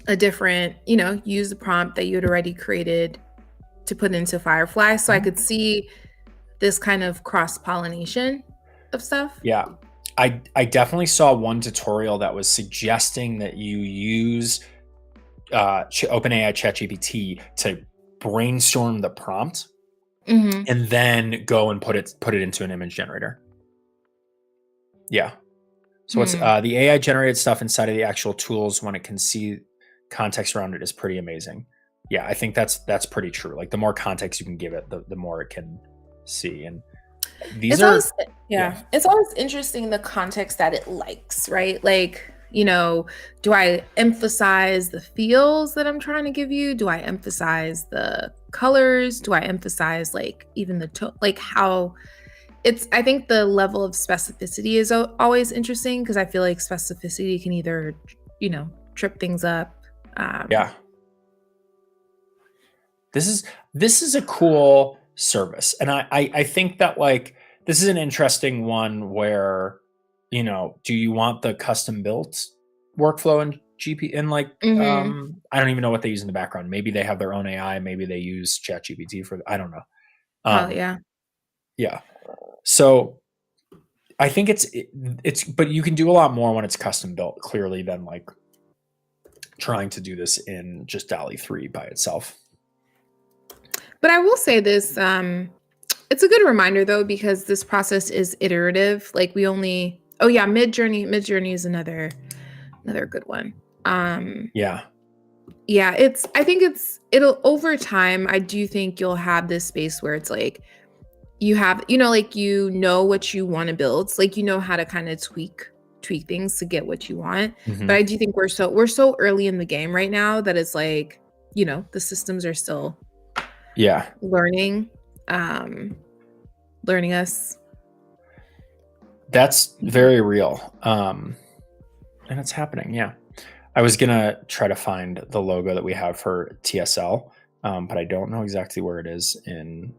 a different, use the prompt that you had already created to put into Firefly. So I could see this kind of cross-pollination of stuff. Yeah. I definitely saw one tutorial that was suggesting that you use OpenAI ChatGPT to brainstorm the prompt and then go and put it into an image generator. Yeah. So it's the AI generated stuff inside of the actual tools when it can see context around it is pretty amazing. Yeah, I think that's pretty true. Like the more context you can give it, the more it can see. And these It's are always yeah, it's always interesting the context that it likes, right? Like, do I emphasize the feels that I'm trying to give you? Do I emphasize the colors? Do I emphasize like even the tone, like how I think the level of specificity is always interesting because I feel like specificity can either, trip things up. yeah. This is a cool service, and I think that like this is an interesting one where do you want the custom built workflow in GP and like Mhm. I don't even know what they use in the background. Maybe they have their own AI. Maybe they use ChatGPT for I don't know. Probably, Um, yeah. yeah. So I think it's but you can do a lot more when it's custom built clearly than like trying to do this in just DALL-E 3 by itself. But I will say this, it's a good reminder though, because this process is iterative. Like oh yeah, mid journey is another good one. Yeah. Yeah, I think it'll over time, I do think you'll have this space where it's like you have, like what you want to build. It's like how to kind of tweak things to get what you want. But Mhm. I do think we're so early in the game right now that it's like, the systems are still Yeah. learning um learning us. That's very real. And it's happening. Yeah. I was going to try to find the logo that we have for TSL, but I don't know exactly where it is in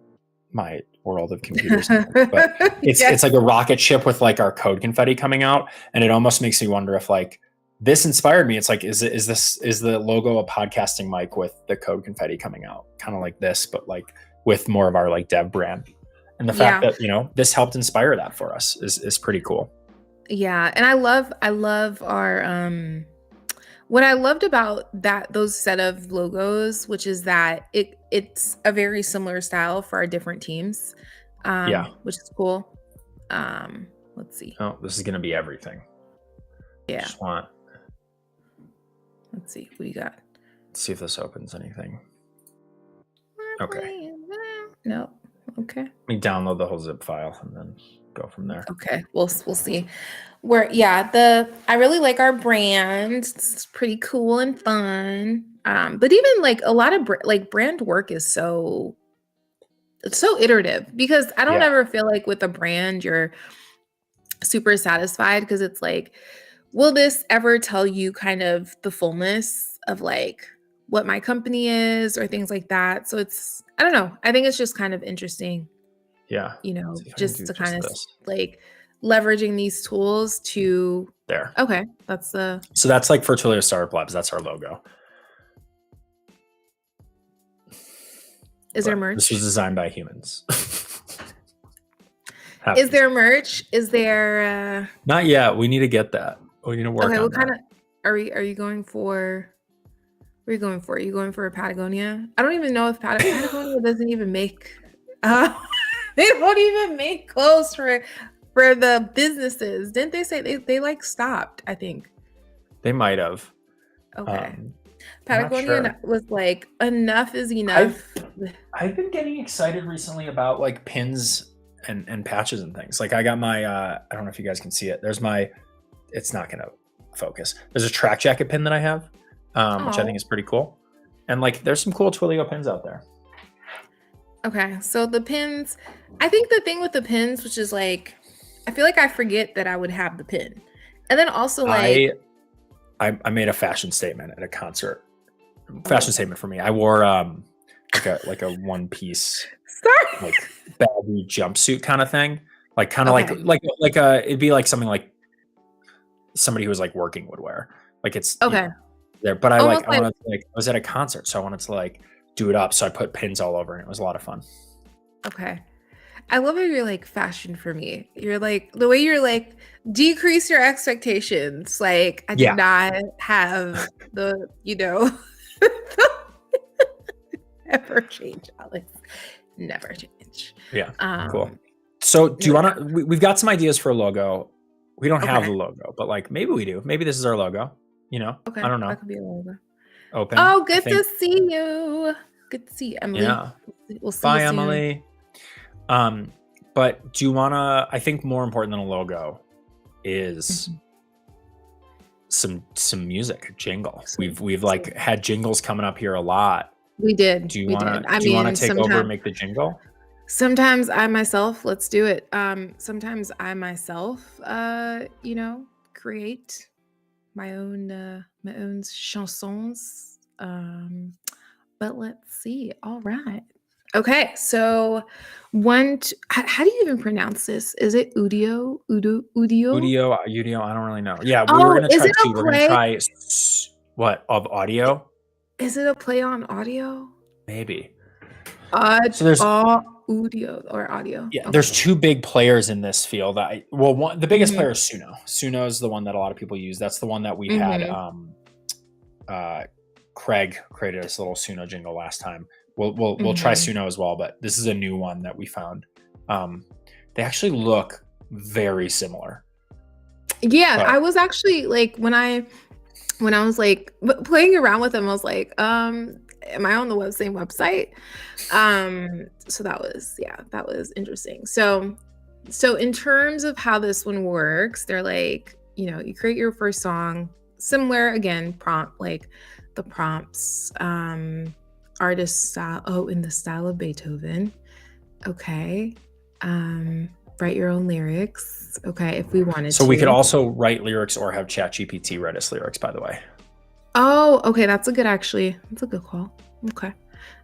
my world of computers. But Yes. it's like a rocket ship with like our code confetti coming out. And it almost makes me wonder if like this inspired me. It's like, is the logo a podcasting mic with the code confetti coming out? Kind of like this, but like with more of our like dev brand. And the fact Yeah. that, this helped inspire that for us is pretty cool. Yeah. And I love our what I loved about those set of logos, which is that it's a very similar style for our different teams, Yeah. which is cool. Let's see. Oh, this is going to be everything. Yeah. Just want Let's see. What do you got? see if this opens anything. Okay. No. Okay. Let me download the whole zip file and then go from there. Okay. We'll see. I really like our brand. It's pretty cool and fun. But even like a lot of like brand work is it's so iterative because I don't Yeah. ever feel like with a brand you're super satisfied because it's like, will this ever tell you kind of the fullness of like what my company is or things like that? So I don't know. I think it's just kind of interesting, Yeah. See if I can just do to kind of this. like leveraging these tools to There. okay, So that's like Fertilio Startup Labs. That's our logo. is there merch? This was designed by humans. Is there merch? Is there Not yet. We need to get that. We need to work okay, on what kind that. of are you going for? What are you going for? Are you going for a Patagonia? I don't even know if Patagonia doesn't even make they don't even make clothes for the businesses. Didn't they say they like stopped, I think. They might have. Okay. I'm Patagonia was like enough is enough. I've been getting excited recently about like pins and patches and things. Like I got my I don't know if you guys can see it. It's not gonna focus. There's a track jacket pin that I have, which I think is pretty cool. And like there's some cool Twilio pins out there. Okay, so the pins, I think the thing with the pins, which is like, I feel like I forget that I would have the pin. And then also like I made a fashion statement at a concert. Fashion statement for me. I wore like a one piece like baggy jumpsuit kind of thing. Like kind of like it'd be like something like somebody who was like working would wear. Like it's okay. There. But I was at a concert, so I wanted to like do it up. So I put pins all over and it was a lot of fun. Okay. I love how you're like fashion for me. You're like the way you're like decrease your expectations. Like I did not have the, never change, Alex. Never change. Yeah. Cool. So do you want to, we've got some ideas for a logo. We don't have the logo, but like maybe we do. Maybe this is our logo, Okay. I don't know. That could be a logo. open, Oh, I good think. to see you. Good to see you, Emily. Yeah. We'll see you Bye, soon. Emily. Um, but do you wanna? I think more important than a logo is Mhm. some music, jingle. So, We've so like had jingles coming up here a lot. we did. Do you We did. wanna I do you wanna mean, take over and make the jingle? sometimes I myself, let's do it. Sometimes I myself, create my own chansons. But let's see. All right. Okay, so how do you even pronounce this? Is it Udio? Udio? Udio, I don't really know. Yeah, we were Oh, gonna is try it two. a We're gonna play? try what of I- audio? Is it a play on audio? Maybe. Odd, So there's audio or audio. yeah, Okay. there's two big players in this field. The biggest Mhm. player is Suno. Suno is the one that a lot of people use. That's the one that we had Mhm. uh Craig created this little Suno jingle last time. We'll try Mhm. Suno as well, but this is a new one that we found. Um, they actually look very similar, Yeah, I but was actually like when I was like playing around with them, I was like, am I on the same website? So that was interesting. So in terms of how this one works, they're like, you create your first song, similar again, prompt like the prompts, artist style, oh, in the style of Beethoven. Okay. Um, write your own lyrics. Okay, if we wanted so we could to. also write lyrics or have ChatGPT write us lyrics, by the way. Oh, okay, that's a good actually. That's a good call. Okay.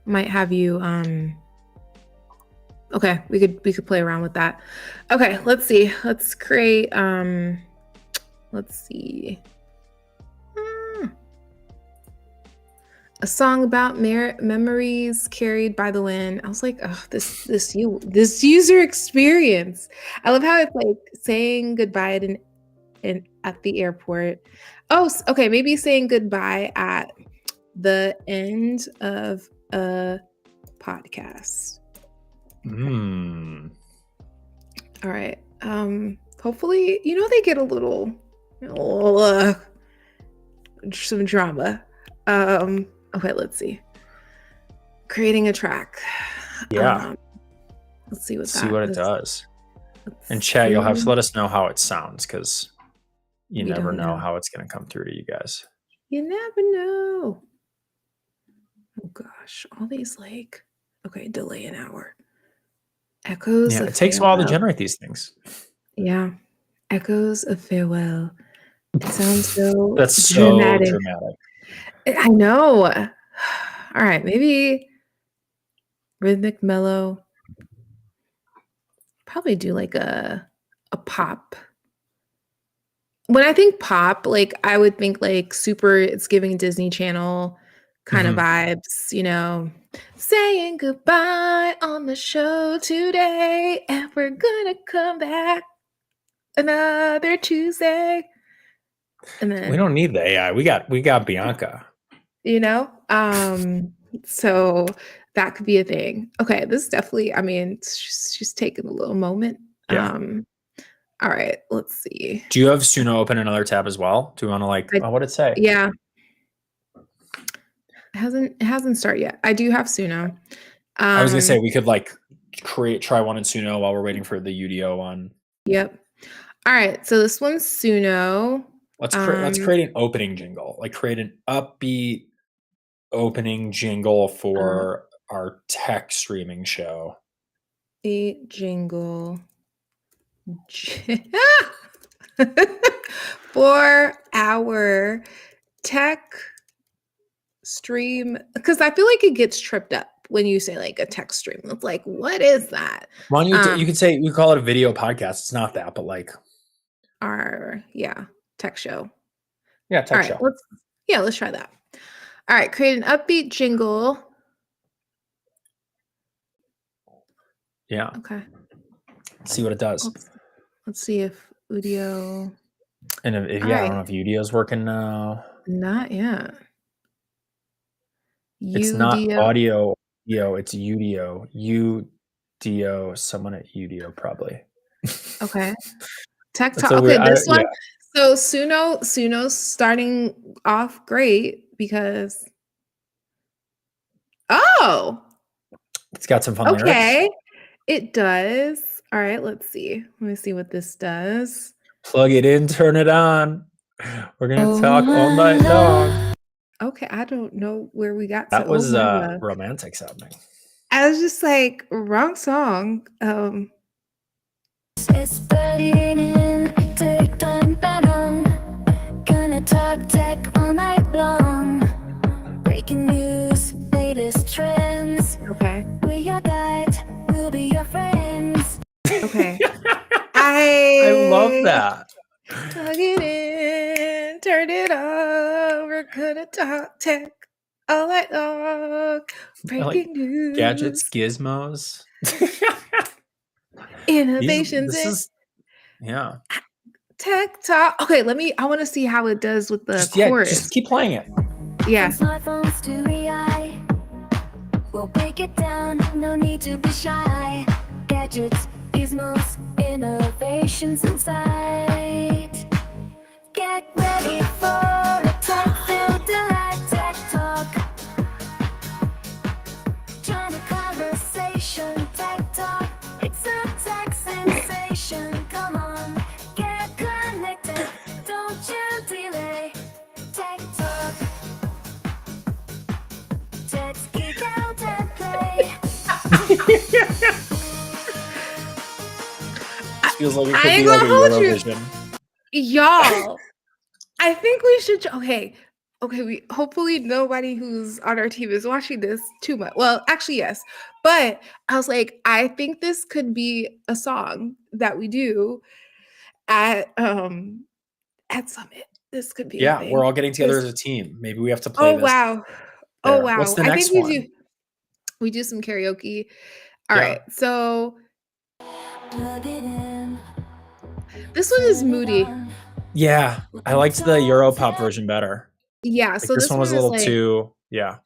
Might have you okay, we could play around with that. Okay, let's see. Let's create let's see. Hmm, a song about memories carried by the wind. I was like, oh, this user experience. I love how it's like saying goodbye at the airport. Oh, okay, maybe saying goodbye at the end of a podcast. Mm. All right. Hopefully, they get some drama. Okay, let's see. Creating a track. Yeah. Um, let's see what See that what it is. does. In Let's chat, you'll have to see. let us know how it sounds because you We never don't know know. how it's going to come through to you guys. You never know. Oh gosh, all these okay, delay an hour. Echoes Yeah, of it takes a while to farewell. generate these things. Yeah, echoes of farewell. It sounds so That's so dramatic. dramatic. I know. All right, maybe rhythmic, mellow. Probably do like a pop. When I think pop, like I would think like super it's giving Disney Channel kind of Mhm. vibes. Saying goodbye on the show today, and we're gonna come back another Tuesday. And We then, don't need the AI. We got Bianca. you know, so that could be a thing. Okay, this is definitely, I mean, she's taking a little moment. Yeah. All right, let's see. Do you have Suno open another tab as well? Do you want to I, what did it say? yeah, it hasn't started yet. I do have Suno. I was gonna say Um, we could try one in Suno while we're waiting for the UDO one. yep. All right, so this one's Suno. Let's Um, create an opening jingle. Like create an upbeat opening jingle uh, for our tech streaming show. the jingle for our tech stream because I feel like it gets tripped up when you say like a tech stream. It's like, what is that? Why don't Um, you could say we call it a video podcast. It's not that, but our tech show. yeah, All tech right, show. let's try that. All right, create an upbeat jingle. Yeah. Okay, See what it does. let's see if Udio. And if All yeah, I right, don't know if UDO's working now. not yet. It's not Udio. audio, it's UDO. UDO, someone at UDO probably. Okay, tech That's talk. a Okay, weird this yeah. one. So Suno's starting off great because Oh, It's got some fun lyrics. okay. It does. All right, let's see. Let me see what this does. Plug it in, turn it on. We're gonna Oh talk all my night long. love. Okay, I don't know where we got to That Oh was My Love. romantic sounding. I was just like, wrong song. It's burning, take time down. Gonna talk tech all night long. Breaking news, latest trends. Okay. We're your guide, we'll be your friends. Okay. I love I that. plug it in, turn it on. We're gonna talk tech all night long. I like Breaking gadgets, news, gizmos. innovations This in is yeah. tech talk. Okay, I want to see how it does with the Just chorus. keep playing it. Yeah. From smartphones to AI, we'll break it down, no need to be shy. Gadgets, gizmos, innovations inside. Get ready for a tech-filled delight. Tech talk, join the conversation. Tech talk, it's a tech sensation. Come on, get connected, don't you delay. Tech talk, let's geek out and play. I, This feels like it I could ain't be like a gonna hold you. Eurovision. Y'all, I think we should okay, we hopefully nobody who's on our team is watching this too much. Well, actually, yes. But I was like, I think this could be a song that we do at Summit. This could be a Yeah, we're thing. all getting together This as a team. Maybe we have to play Oh this wow. Oh there. What's wow. the I think next one? we do some karaoke. All Yeah. right. So Plug it in, this one is turn it moody. on. Yeah. We're I gonna liked the talk Europop tech. version better. Yeah, Like so this this one was one a is little like too, yeah.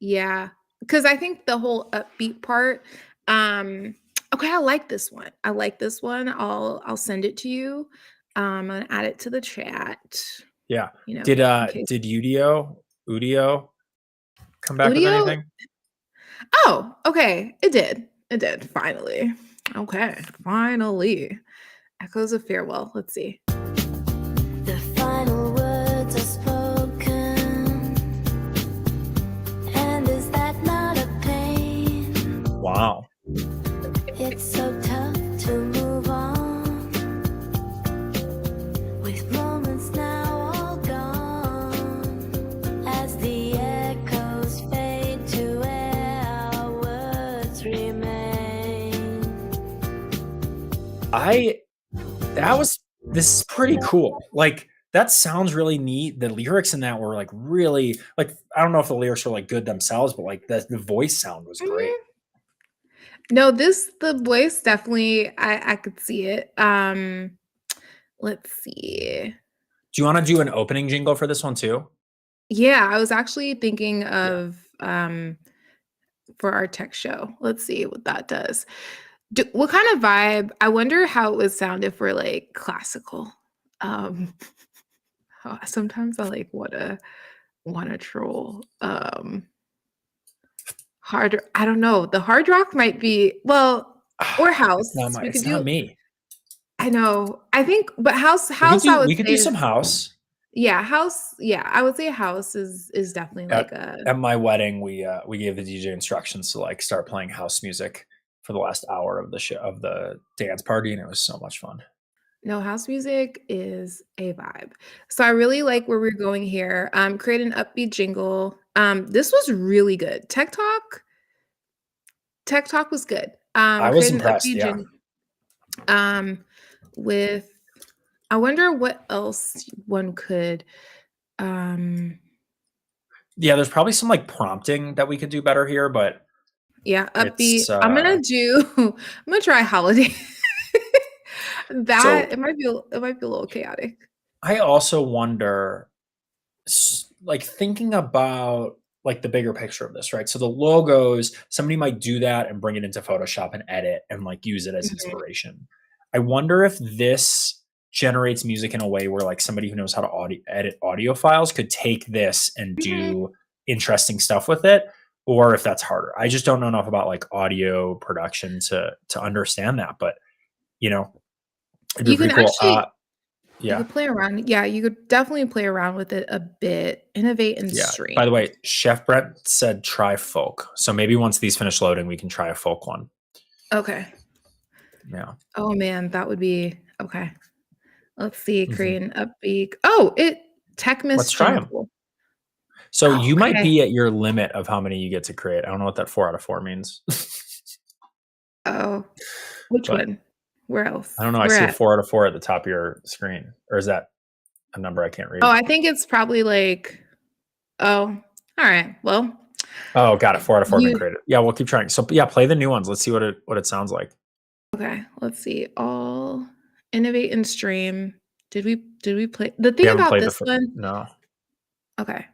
yeah, because I think the whole upbeat part, okay, I like this one. I like this one. I'll send it to you. I'm gonna add it to the chat, Yeah. you know, Did in case Udio come back with Udio. anything? Oh, okay. It did. It did. Finally. Okay, finally. Echoes of farewell. Let's see. The final words are spoken, and is that not a pain? Wow. It's so tough to move on, with moments now all gone, as the echoes fade to where our words remain. This is pretty cool. Like that sounds really neat. The lyrics in that were like really like I don't know if the lyrics were like good themselves, but like the voice sound was great. Mhm. No, the voice definitely I could see it. Let's see. Do you want to do an opening jingle for this one too? Yeah, I was actually thinking Yeah. of for our tech show. Let's see what that does. What kind of vibe? I wonder how it would sound if we're like classical. Um sometimes I like wanna troll. Hard I don't know. The hard rock might be well, or house. We could It's not do me. I know. I think but house I would We could say do is some house. yeah, house yeah, I would say house is definitely like At a at my wedding, we gave the DJ instructions to like start playing house music for the last hour of the show of the dance party, and it was so much fun. no, house music is a vibe. So I really like where we're going here. Create an upbeat jingle. This was really good. Tech Talk was good. I was Create an impressed. upbeat Yeah. jingle. With I wonder what else one could um Yeah, there's probably some like prompting that we could do better here, but yeah, upbeat. it's I'm gonna try holiday. so That it might be a little chaotic. I also wonder like thinking about like the bigger picture of this, right? So the logos, somebody might do that and bring it into Photoshop and edit and like use it as Mhm. inspiration. I wonder if this generates music in a way where like somebody who knows how to edit audio files could take this and Mhm. do interesting stuff with it. or if that's harder. I just don't know enough about like audio production to understand that, but it'd be You can pretty cool. actually you Yeah. could play around. Yeah, you could definitely play around with it a bit. Innovate and Yeah. By the stream. way, Chef Brett said try folk. So maybe once these finish loading, we can try a folk one. Okay. Yeah. Oh man, that would be okay. Let's see. Mhm. Create an upbeat. Oh, Let's Techmas try them. jingle. So Oh, you might okay. be at your limit of how many you get to create. I don't know what that 4 out of 4 means. Oh, which But one? Where else? I don't know. I We're see a at. 4 out of 4 at the top of your screen. Or is that a number I can't read? Oh, I think it's probably like. Oh, all right. Well, Oh, got it. 4 out of 4 have been you. created. Yeah, we'll keep trying. So yeah, play the new ones. Let's see what it sounds like. Okay. Let's see. All innovate and stream. Did we play the We thing haven't about played the this one? no. Okay.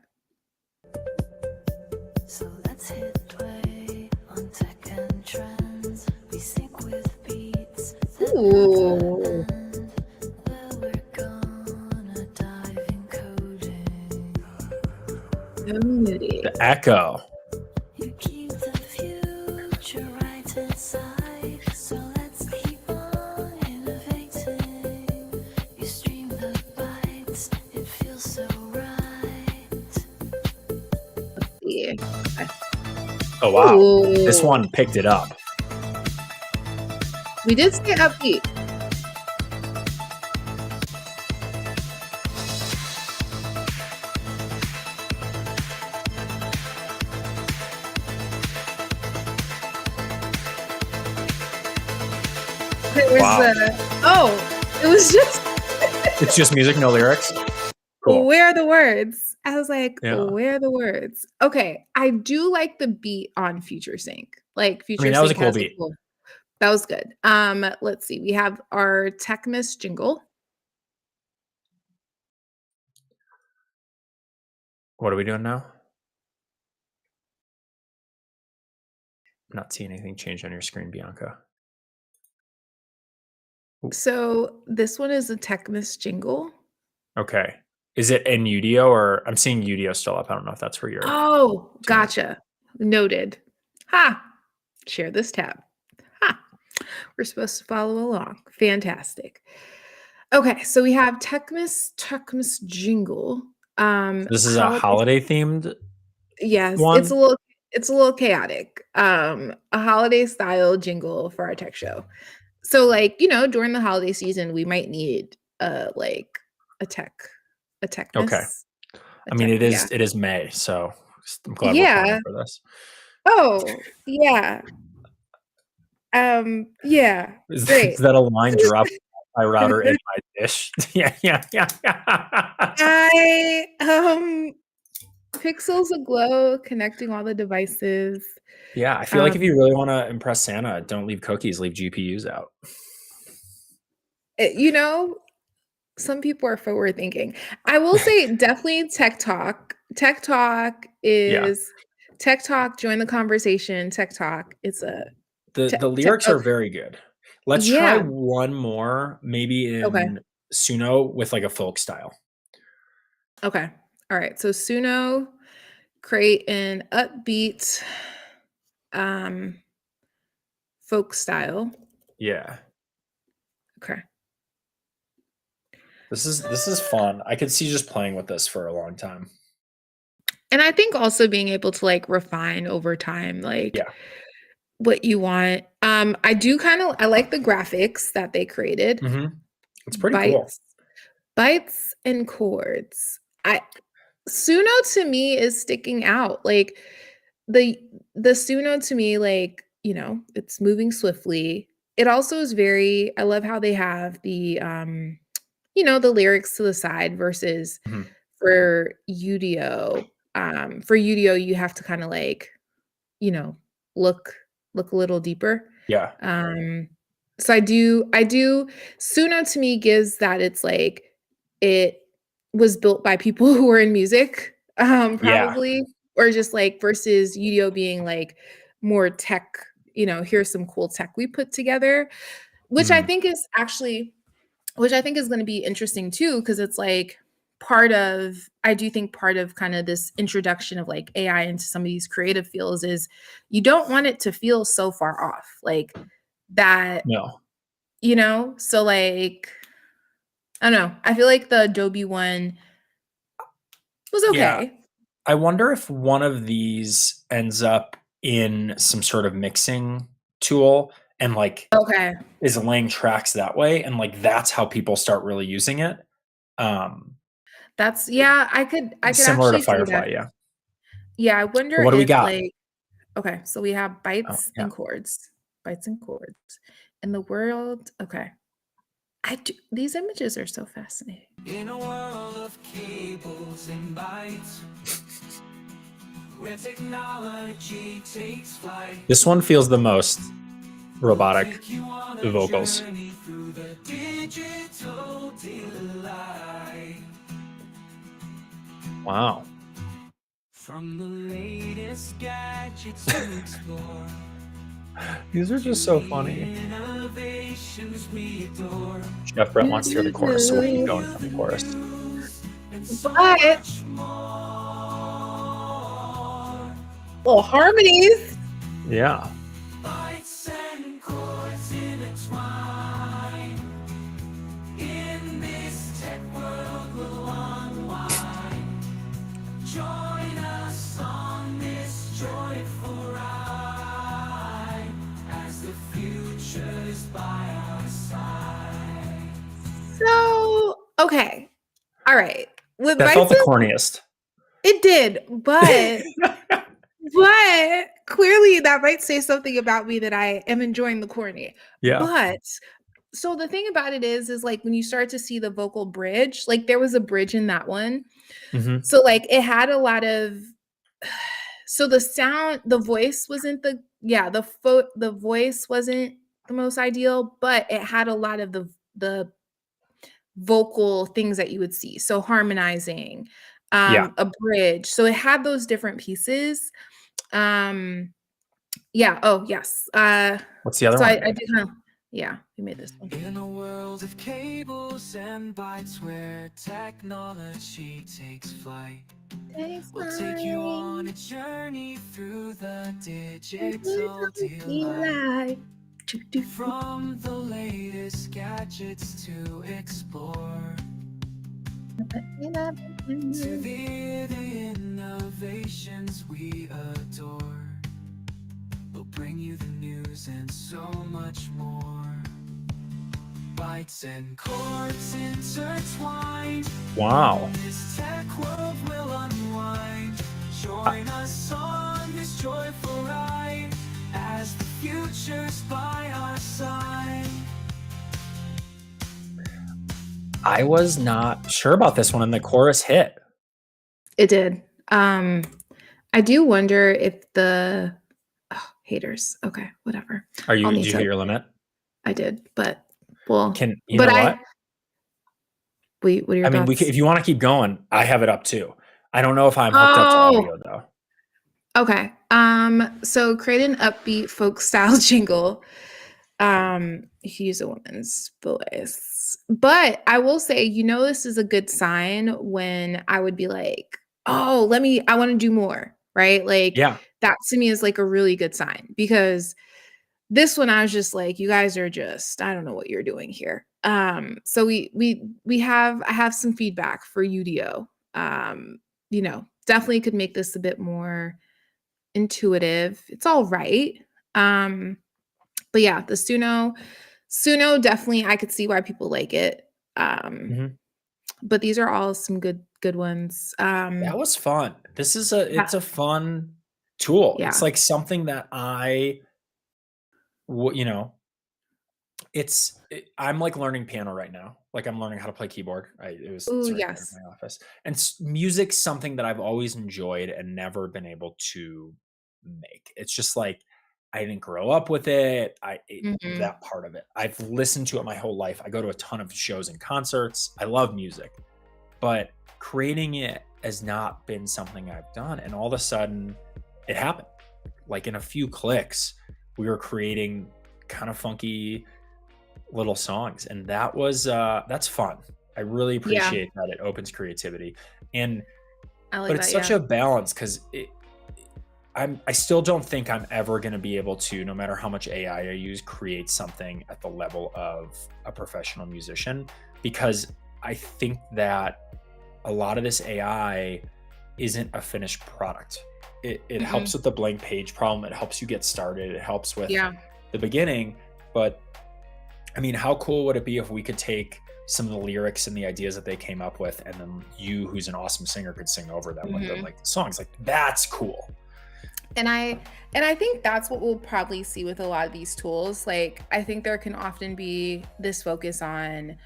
So let's hit play on tech and trends. We sync with beats that Ooh. never end. Where we're gonna dive in coding. So moody. The echo. You keep the future right inside. So let's keep on innovating. You stream the bites, it feels so right. Yeah. Oh wow. Ooh. This one picked it up. We did stay upbeat. It was Wow. it was just It's just music, no lyrics. Cool. where are the words? I was like, Yeah. where are the words? Okay, I do like the beat on Future Sync. Like Future that was a Sync cool has beat. that was good. Let's see. We have our Techmas jingle. What are we doing now? I'm not seeing anything change on your screen, Bianca. So this one is a Techmas jingle. Okay. Is it in Udio or I'm seeing Udio still up? I don't know if that's where you're. Oh, doing it. gotcha. Noted. Ha! Share this tab. Ha! We're supposed to follow along. Fantastic. Okay, so we have Techmas jingle. This is a holiday themed Yes, one. it's a little chaotic. A holiday style jingle for our tech show. So like, during the holiday season, we might need like a techness. Okay. I mean, it is May, so I'm glad we're planning for this. Oh, yeah. Yeah. Is Great. that a line drop my router in my dish? Yeah. I pixels aglow connecting all the devices. Yeah, I feel like if you really want to impress Santa, don't leave cookies, leave GPUs out. Some people are forward thinking. I will say definitely Tech Talk. Tech Talk is Tech Talk. Join the conversation. Tech Talk. It's a the lyrics are very good. Let's try one more, maybe in Suno with like a folk style. Okay. All right. So Suno, create an upbeat folk style. Yeah. Okay. This is fun. I could see just playing with this for a long time. And I think also being able to like refine over time, like what you want. I like the graphics that they created. Mm-hmm. It's pretty cool. Bytes and chords. Suno to me is sticking out. Like the Suno to me, like, it's moving swiftly. It also is I love how they have the the lyrics to the side versus for Udio. For Udio, you have to kind of like, look a little deeper. Yeah. So I do Suno to me gives that it's like it was built by people who were in music, probably, or just like versus Udio being like more tech, here's some cool tech we put together, which I think is going to be interesting too, because it's like I do think part of kind of this introduction of like AI into some of these creative fields is you don't want it to feel so far off. Like that, No. so like I don't know. I feel like the Adobe one was Yeah. okay. I wonder if one of these ends up in some sort of mixing tool and like Okay. is laying tracks that way, and like that's how people start really using it. Um, That's yeah, I could Similar to actually see that. Firefly, yeah. Yeah, I So wonder what do we if got? like okay, so we have Oh, bytes yeah. and chords. Bytes and chords. In the world, okay. These images are so fascinating. In a world of cables and bytes, where technology takes flight, This one feels the most robotic, take you on the a vocals. journey through the digital delight. Wow. From the latest gadgets to explore, These are just so funny. innovations we adore. Jeff Brett wants to hear the chorus, so we'll keep going from the chorus. And so But much more. little harmonies. Yeah. Lights and chords intertwine. In this tech world we'll unwind. Join us on this joyful ride as the future's by our side. So, okay. All right. With That felt the Bison, corniest. it did, but clearly that might say something about me that I am enjoying the corny. Yeah. But so the thing about it is like when you start to see the vocal bridge, like there was a bridge in that one. Mhm. So like it had a lot of so the voice wasn't the voice wasn't the most ideal, but it had a lot of the vocal things that you would see. So harmonizing, Yeah. a bridge. So it had those different pieces. Yeah. Oh, yes. What's the other So one? I did kind of yeah, we made this one. In a world of cables and bytes where technology takes flight, we'll take you on a journey through the digital delight. From the latest gadgets to explore, to the innovations we adore. We'll bring you the news and so much more. Bytes and chords intertwined. Wow. This tech world will unwind. Join us on this joyful ride as the future's by our side. I was not sure about this one, and the chorus hit. It did. I do wonder if the haters. Okay, whatever. Did you need hit to your limit? I did, but well, You but know what? Wait, what are your I mean, thoughts? if you want to keep going, I have it up too. I don't know if I'm hooked up to audio though. Okay. So create an upbeat folk style jingle. You can use a woman's voice. But I will say, this is a good sign when I would be like, oh, I want to do more, right? Like Yeah. that to me is like a really good sign because this one I was just like, you guys are just, I don't know what you're doing here. So I have some feedback for UDO. Definitely could make this a bit more intuitive. It's all right. But yeah, the Suno definitely I could see why people like it. But these are all some good ones. That was fun. It's a fun tool. Yeah. It's like something that I'm like learning piano right now. Like I'm learning how to play keyboard. It was Ooh, right there yes. in my office. And music's something that I've always enjoyed and never been able to make. It's just like I didn't grow up with it. That part of it. I've listened to it my whole life. I go to a ton of shows and concerts. I love music. But creating it has not been something I've done. And all of a sudden it happened. Like in a few clicks, we were creating kind of funky little songs, and that's fun. I really Yeah, appreciate that it opens creativity. And I but like it's that. such Yeah. a balance because I still don't think I'm ever going to be able to, no matter how much AI I use, create something at the level of a professional musician, because I think that a lot of this AI isn't a finished product. It Hmm. helps with the blank page problem. It helps you get started. It helps with Yeah. the beginning. But I mean, how cool would it be if we could take some of the lyrics and the ideas that they came up with, and then you, who's an awesome singer, could sing over them with the Hmm. like songs? Like that's cool. And I think that's what we'll probably see with a lot of these tools. Like I think there can often be this focus on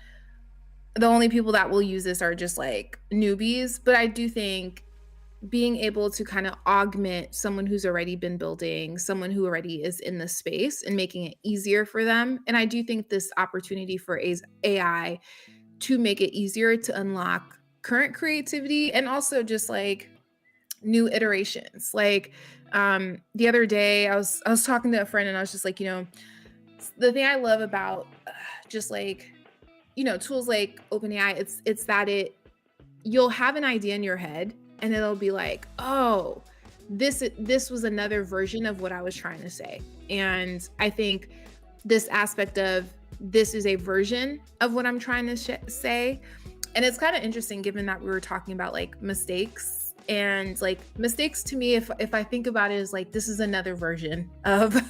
the only people that will use this are just like newbies, but I do think being able to kind of augment someone who's already been building, someone who already is in the space and making it easier for them. And I do think this opportunity for AI to make it easier to unlock current creativity and also just like new iterations. Like the other day I was talking to a friend and I was just like, the thing I love about just like, tools like OpenAI, it's that you'll have an idea in your head and it'll be like, "Oh, this was another version of what I was trying to say." And I think this aspect of this is a version of what I'm trying to say. And it's kind of interesting given that we were talking about like mistakes and like mistakes to me if I think about it is like this is another version of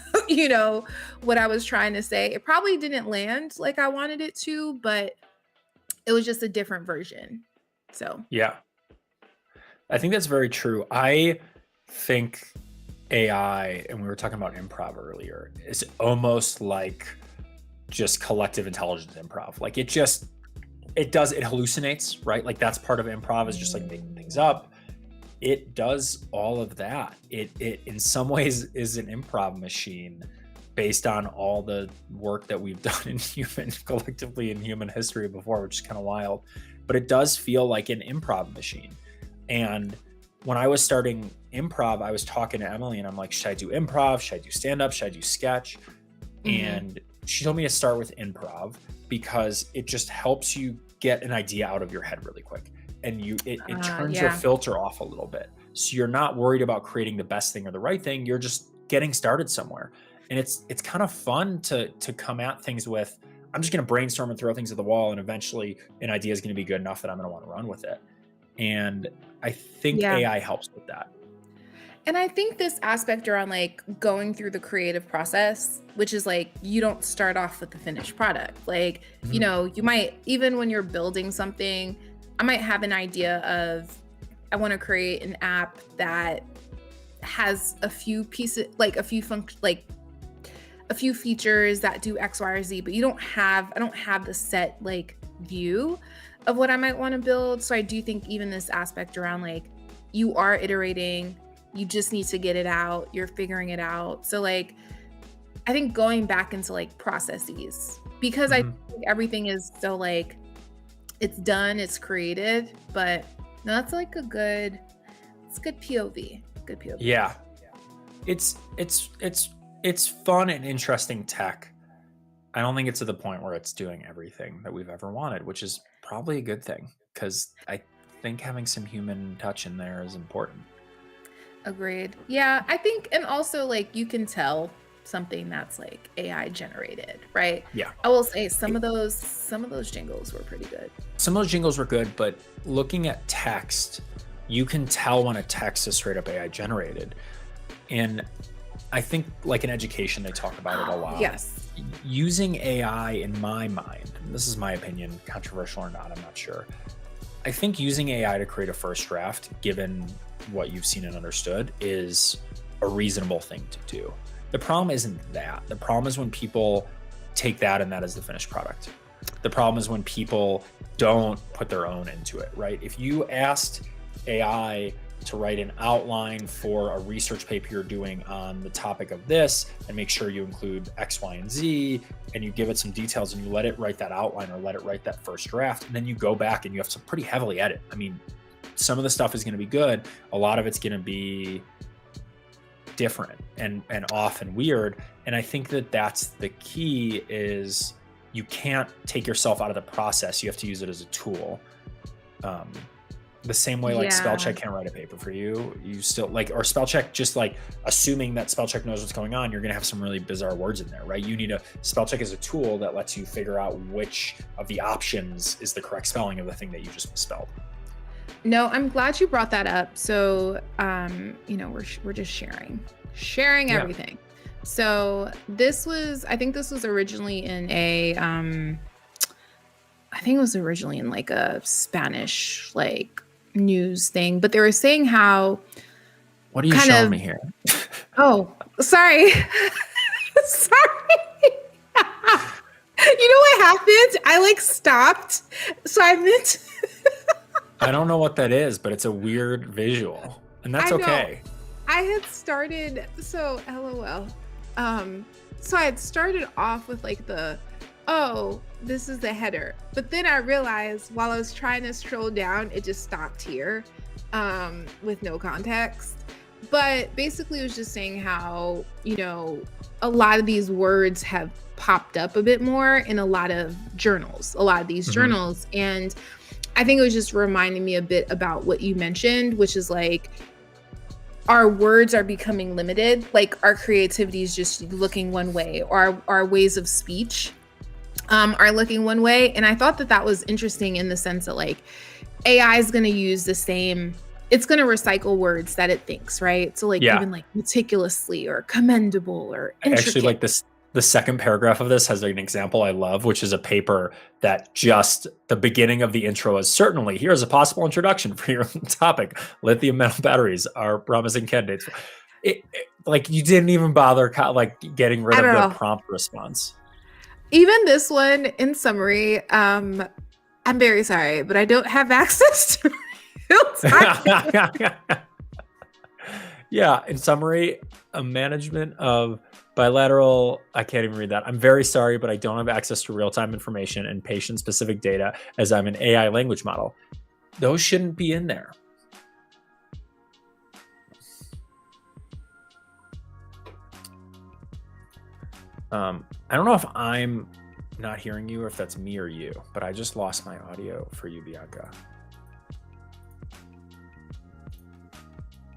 what I was trying to say. It probably didn't land like I wanted it to, but it was just a different version. So, Yeah, I think that's very true. I think AI, and we were talking about improv earlier, is almost like just collective intelligence improv. Like it hallucinates, right? Like that's part of improv, is just like making things up. It does all of that. It in some ways is an improv machine based on all the work that we've done in collectively in human history before, which is kind of wild. But it does feel like an improv machine. And when I was starting improv, I was talking to Emily and I'm like, should I do improv? Should I do stand up? Should I do sketch? mhm. And she told me to start with improv because it just helps you get an idea out of your head really quick. And it turns your Yeah. filter off a little bit. So you're not worried about creating the best thing or the right thing. You're just getting started somewhere. And it's kind of fun to come at things with, I'm just going to brainstorm and throw things at the wall, and eventually an idea is going to be good enough that I'm going to want to run with it. And I think Yeah. AI helps with that. And I think this aspect around like going through the creative process, which is like you don't start off with the finished product. Like, Mhm. you might, even when you're building something, I might have an idea of I want to create an app that has a few pieces, like a few like a few features that do X, Y, or Z, but I don't have the set like view of what I might want to build. So I do think even this aspect around like you are iterating, you just need to get it out, you're figuring it out. So like I think going back into like processes, because I Mhm. think everything is so like it's done, it's created, but no, that's like it's good POV. Good POV. Yeah. It's fun and interesting tech. I don't think it's to the point where it's doing everything that we've ever wanted, which is probably a good thing, because I think having some human touch in there is important. Agreed. Yeah, I think, and also like you can tell something that's like AI generated, right? Yeah. I will say some of those jingles were pretty good. Some of those jingles were good, but looking at text, you can tell when a text is straight up AI generated. And I think like in education, they talk about it a lot. Yes. Using AI, in my mind, and this is my opinion, controversial or not, I'm not sure. I think using AI to create a first draft, given what you've seen and understood, is a reasonable thing to do. The problem isn't that. The problem is when people take that and that is the finished product. The problem is when people don't put their own into it, right? If you asked AI to write an outline for a research paper you're doing on the topic of this and make sure you include X, Y, and Z, and you give it some details and you let it write that outline or let it write that first draft, and then you go back and you have to pretty heavily edit. I mean, some of the stuff is going to be good. A lot of it's going to be different and off and weird. And I think that that's the key, is you can't take yourself out of the process. You have to use it as a tool. The same way like spell Yeah. check can't write a paper for you. You still like, or spell check, just like assuming that spell check knows what's going on, you're going to have some really bizarre words in there, right? You need a spell check as a tool that lets you figure out which of the options is the correct spelling of the thing that you just misspelled. No, I'm glad you brought that up. So, you know, we're just sharing Yeah. everything. So I think this was originally in I think it was originally in like a Spanish like news thing, but they were saying how What are you kind showing of me here? oh, sorry. Sorry. You know what happened? I like stopped. So I meant I don't know what that is, but it's a weird visual, and that's I know. okay. I had started, so LOL. So I had started off with like oh, this is the header. But then I realized while I was trying to scroll down, it just stopped here, with no context. But basically it was just saying how, you know, a lot of these words have popped up a bit more in a lot of these journals. And I think it was just reminding me a bit about what you mentioned, which is like, our words are becoming limited, like our creativity is just looking one way, or our ways of speech are looking one way. And I thought that was interesting in the sense that like AI is going to use it's going to recycle words that it thinks, right? So like even like meticulously or commendable or intricate. Actually, like the second paragraph of this has an example I love, which is a paper that just the beginning of the intro is certainly here's a possible introduction for your topic. Lithium metal batteries are promising candidates. Like you didn't even bother like getting rid of the prompt response. Even this one, in summary, I'm very sorry, but I don't have access to real time. Yeah, in summary, a management of bilateral, I can't even read that. I'm very sorry, but I don't have access to real-time information and patient-specific data as I'm an AI language model. Those shouldn't be in there. I don't know if I'm not hearing you or if that's me or you, but I just lost my audio for you, Bianca.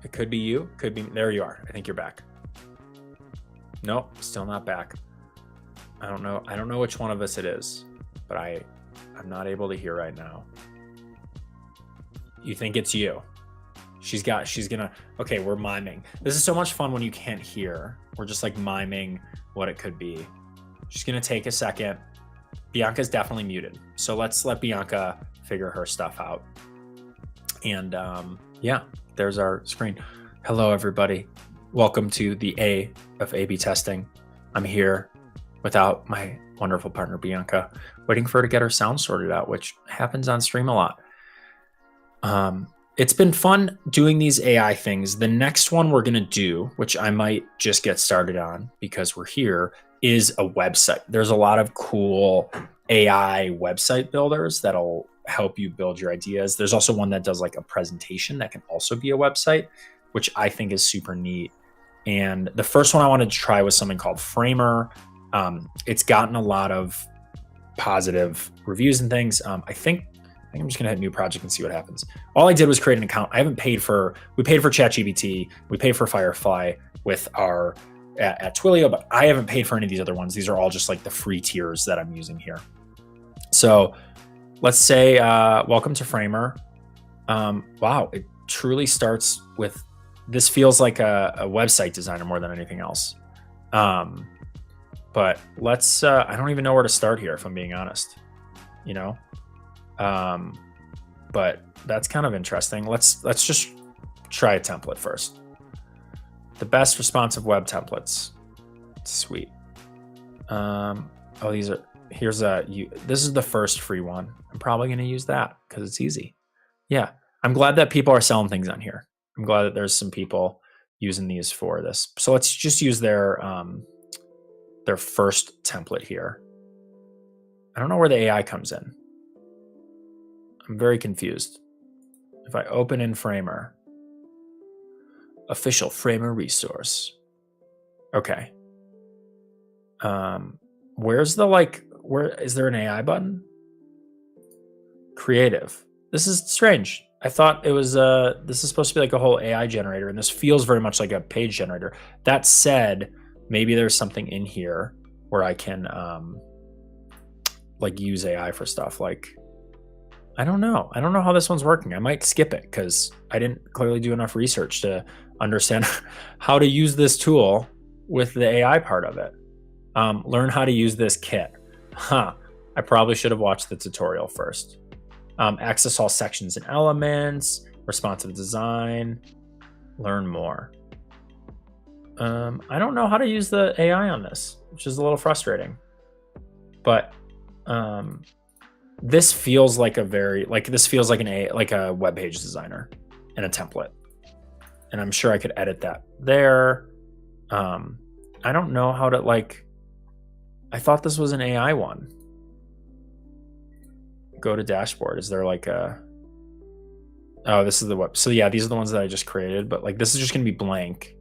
It could be you, could be, there you are. I think you're back. Nope, still not back. I don't know which one of us it is, but I'm not able to hear right now. You think it's you? She's gonna, okay, we're miming. This is so much fun when you can't hear. We're just like miming what it could be. She's gonna take a second. Bianca's definitely muted. So let's let Bianca figure her stuff out. And yeah, there's our screen. Hello, everybody. Welcome to the A of A/B testing. I'm here without my wonderful partner, Bianca, waiting for her to get her sound sorted out, which happens on stream a lot. It's been fun doing these AI things. The next one we're going to do, which I might just get started on because we're here, is a website. There's a lot of cool AI website builders that'll help you build your ideas. There's also one that does like a presentation that can also be a website, which I think is super neat. And the first one I wanted to try was something called Framer. It's gotten a lot of positive reviews and things. I think I'm just gonna hit new project and see what happens. All I did was create an account. We paid for ChatGPT, we paid for Firefly with our at Twilio, but I haven't paid for any of these other ones. These are all just like the free tiers that I'm using here. So let's say welcome to Framer. Wow, it truly starts with, this feels like a website designer more than anything else. But let's, I don't even know where to start here, if I'm being honest, you know? But that's kind of interesting. Let's just try a template first. The best responsive web templates. Sweet. Oh, this is the first free one. I'm probably going to use that because it's easy. Yeah. I'm glad that people are selling things on here. I'm glad that there's some people using these for this. So let's just use their first template here. I don't know where the AI comes in. I'm very confused. If I open in Framer, official Framer resource. Okay. Where's the like where is there an AI button? Creative. This is strange. I thought it was this is supposed to be like a whole AI generator, and this feels very much like a page generator. That said, maybe there's something in here where I can like use AI for stuff. Like, I don't know how this one's working. I might skip it because I didn't clearly do enough research to understand how to use this tool with the AI part of it. Learn how to use this kit. I probably should have watched the tutorial first. Access all sections and elements, responsive design, learn more. I don't know how to use the AI on this, which is a little frustrating. But this feels like a web page designer and a template. And I'm sure I could edit that there. I don't know how to I thought this was an AI one. Go to dashboard. Is there like a, oh, this is the web. So yeah, these are the ones that I just created, but like, this is just going to be blank.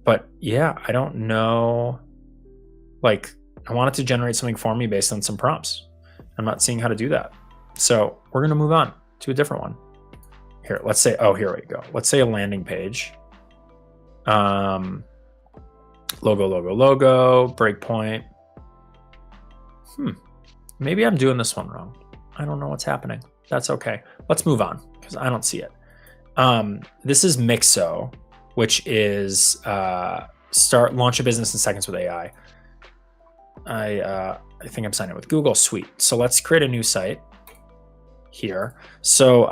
But yeah, I don't know. Like, I want it to generate something for me based on some prompts. I'm not seeing how to do that. So we're going to move on to a different one. Here, let's say, oh, here we go. Let's say a landing page. Logo, breakpoint. Maybe I'm doing this one wrong. I don't know what's happening. That's okay. Let's move on because I don't see it. This is Mixo, which is launch a business in seconds with AI. I think I'm signing up with Google. Sweet. So let's create a new site here. So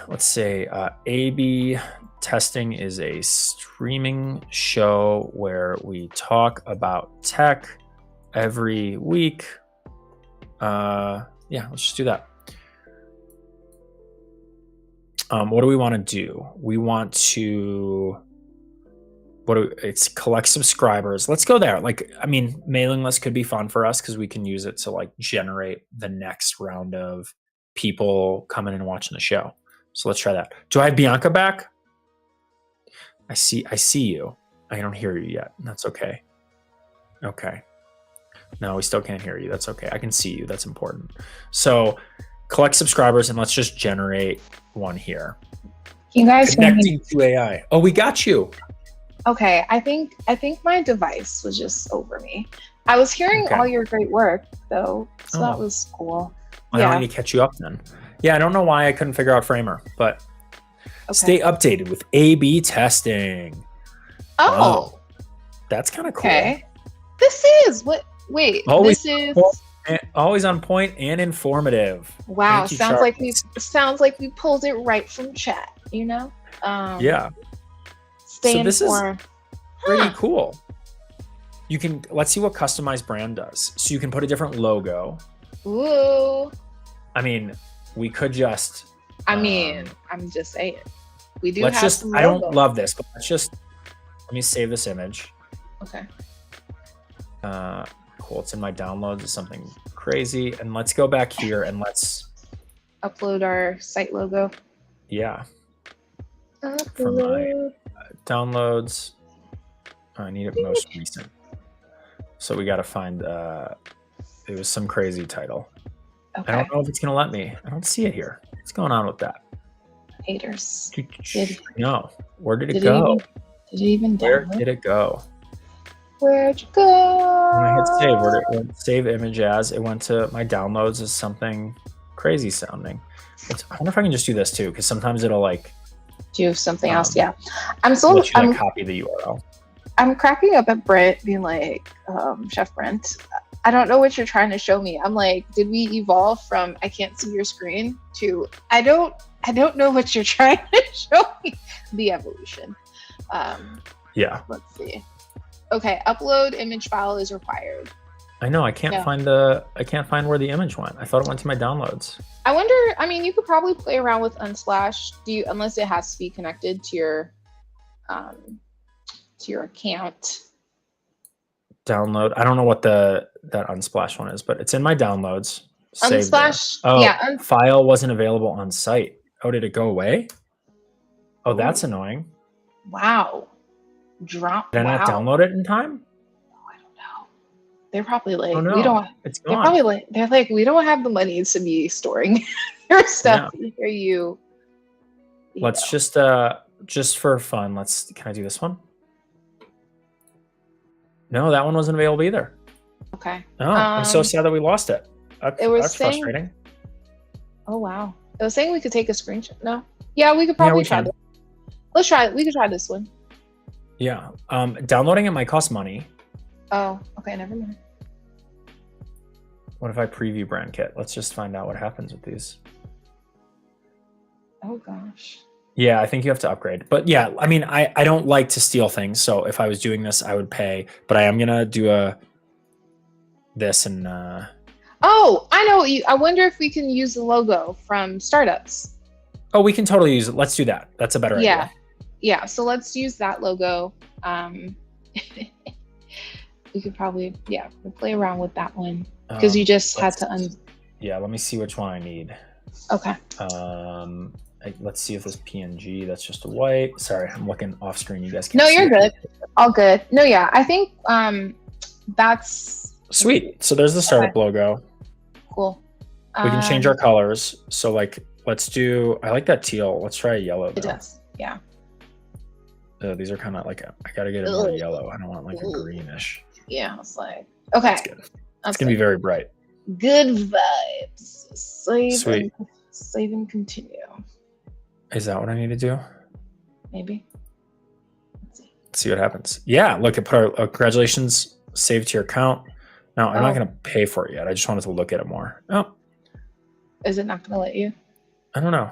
let's say A/B testing is a streaming show where we talk about tech every week. Yeah, let's just do that. What do we want to do? We want to it's collect subscribers. Let's go there. Like, I mean, mailing list could be fun for us because we can use it to like generate the next round of people coming and watching the show. So let's try that. Do I have Bianca back? I see you. I don't hear you yet. That's okay. Okay. No, we still can't hear you. That's okay. I can see you. That's important. So collect subscribers and let's just generate one here. You guys connecting to AI. Oh, we got you. Okay, I think my device was just over me. I was hearing all your great work though, so that was cool. I don't need to catch you up then. Yeah, I don't know why I couldn't figure out Framer, but stay updated with A/B testing. Oh, that's kind of cool. Okay, this is what. Wait, always this is always on point and informative. Wow, sounds like we pulled it right from chat. You know. Yeah. So this is pretty cool. You can, let's see what customized brand does. So you can put a different logo. Ooh. I mean, we could just. I'm just saying. We do. I don't love this, but let me save this image. Okay. Cool. It's in my downloads. It's something crazy. And let's go back here and let's upload our site logo. Yeah. For my downloads, I need it most recent. So we got to find, it was some crazy title. Okay. I don't know if it's going to let me. I don't see it here. What's going on with that? Haters. No. Where did it go? Did it even download? Where did it go? Where'd you go? When I hit save, where did it went? Save image as, it went to my downloads as something crazy sounding. I wonder if I can just do this too, because sometimes it'll like do something else. Yeah, I'm copy the URL. I'm cracking up at Brent being like, Chef Brent, I don't know what you're trying to show me. I'm like, did we evolve from I can't see your screen to I don't know what you're trying to show me? The evolution. Yeah. Let's see. Okay, upload image file is required. I know, I can't find where the image went. I thought it went to my downloads. I wonder, I mean, you could probably play around with Unsplash. Unless it has to be connected to your account. Download. I don't know what that Unsplash one is, but it's in my downloads. Unsplash. File wasn't available on site. Oh, did it go away? Oh, that's annoying. Wow. Did I not download it in time? Oh, I don't know. they're probably like, Oh we no, don't. it's They're gone. probably like, they're like, we don't have the money to be storing your stuff. Here you Let's just for fun, can I do this one? No, that one wasn't available either. Okay. Oh, I'm so sad that we lost it. That's saying, frustrating. Oh wow. It was saying we could take a screenshot. No. Yeah, we could probably try this. Let's try it. We could try this one. Yeah. Downloading it might cost money. Oh, okay, never mind. What if I preview brand kit? Let's just find out what happens with these. Oh gosh. Yeah, I think you have to upgrade. But yeah, I mean, I don't like to steal things. So if I was doing this, I would pay. But I am gonna do this and Oh, I know what I wonder if we can use the logo from startups. oh, we can totally use it. Let's do that. That's a better idea. Yeah, so let's use that logo. We could probably, we'll play around with that one because you just had to Yeah, let me see which one I need. Okay. Let's see if this PNG, that's just a white. Sorry, I'm looking off screen. You guys can't No, see you're it. good. All good. No, yeah, I think that's sweet. So there's the startup logo. Cool. We can change our colors. So like, let's do, I like that teal. Let's try a yellow. It does. Yeah. These are kind of like, I gotta get it more yellow. I don't want like a greenish. Yeah, it's like, okay. That's good. It's gonna be very bright. Good vibes. Sweet. Save and continue. Is that what I need to do? Maybe. Let's see what happens. Yeah, look, it put our congratulations saved to your account. No, I'm not going to pay for it yet. I just wanted to look at it more. Oh. Is it not going to let you? I don't know.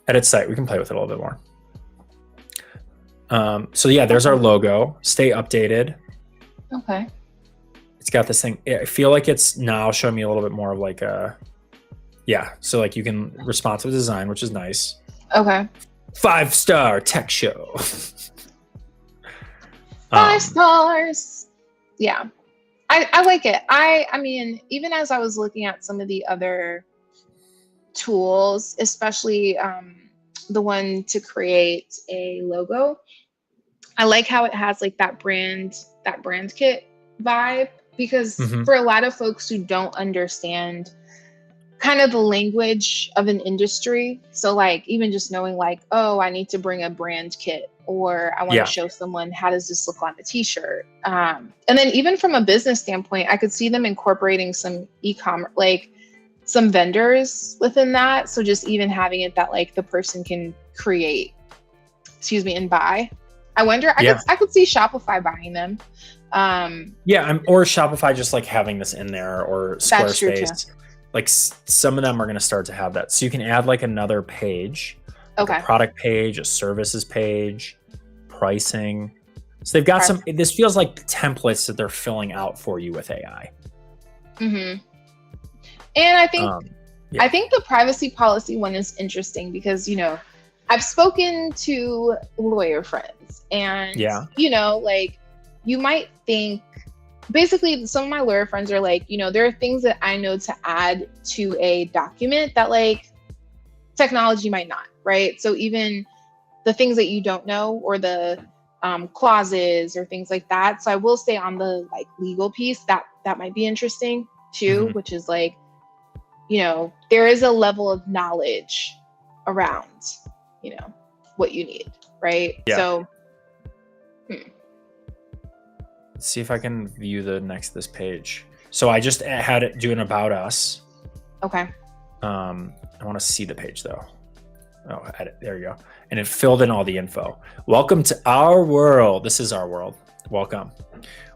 Edit site. We can play with it a little bit more. So yeah, there's our logo. Stay updated. Okay. It's got this thing. I feel like it's now showing me a little bit more of like a, yeah. So like you can responsive design, which is nice. Okay. 5-star tech show. 5 stars. Yeah. I like it. I mean, even as I was looking at some of the other tools, especially the one to create a logo, I like how it has like that brand kit vibe, because for a lot of folks who don't understand kind of the language of an industry, so like even just knowing like, oh, I need to bring a brand kit, or I want to show someone how does this look on a t-shirt, and then even from a business standpoint, I could see them incorporating some e-commerce, like some vendors within that, so just even having it that like the person can create, and buy. I wonder, I could see Shopify buying them. Or Shopify just like having this in there, or Squarespace. Like some of them are going to start to have that. So you can add like another page, like a product page, a services page, pricing. So they've got this feels like templates that they're filling out for you with AI. And I think the privacy policy one is interesting because, I've spoken to lawyer friends and, like you might think, basically some of my lawyer friends are like, there are things that I know to add to a document that like technology might not, right? So even the things that you don't know, or the clauses or things like that. So I will stay on the like legal piece that might be interesting too, which is like, there is a level of knowledge around, what you need, right? Yeah. So Let's see if I can view this page. So I just had it do an about us. Okay. I want to see the page though. Oh, edit. There you go. And it filled in all the info. Welcome to our world. This is our world. Welcome.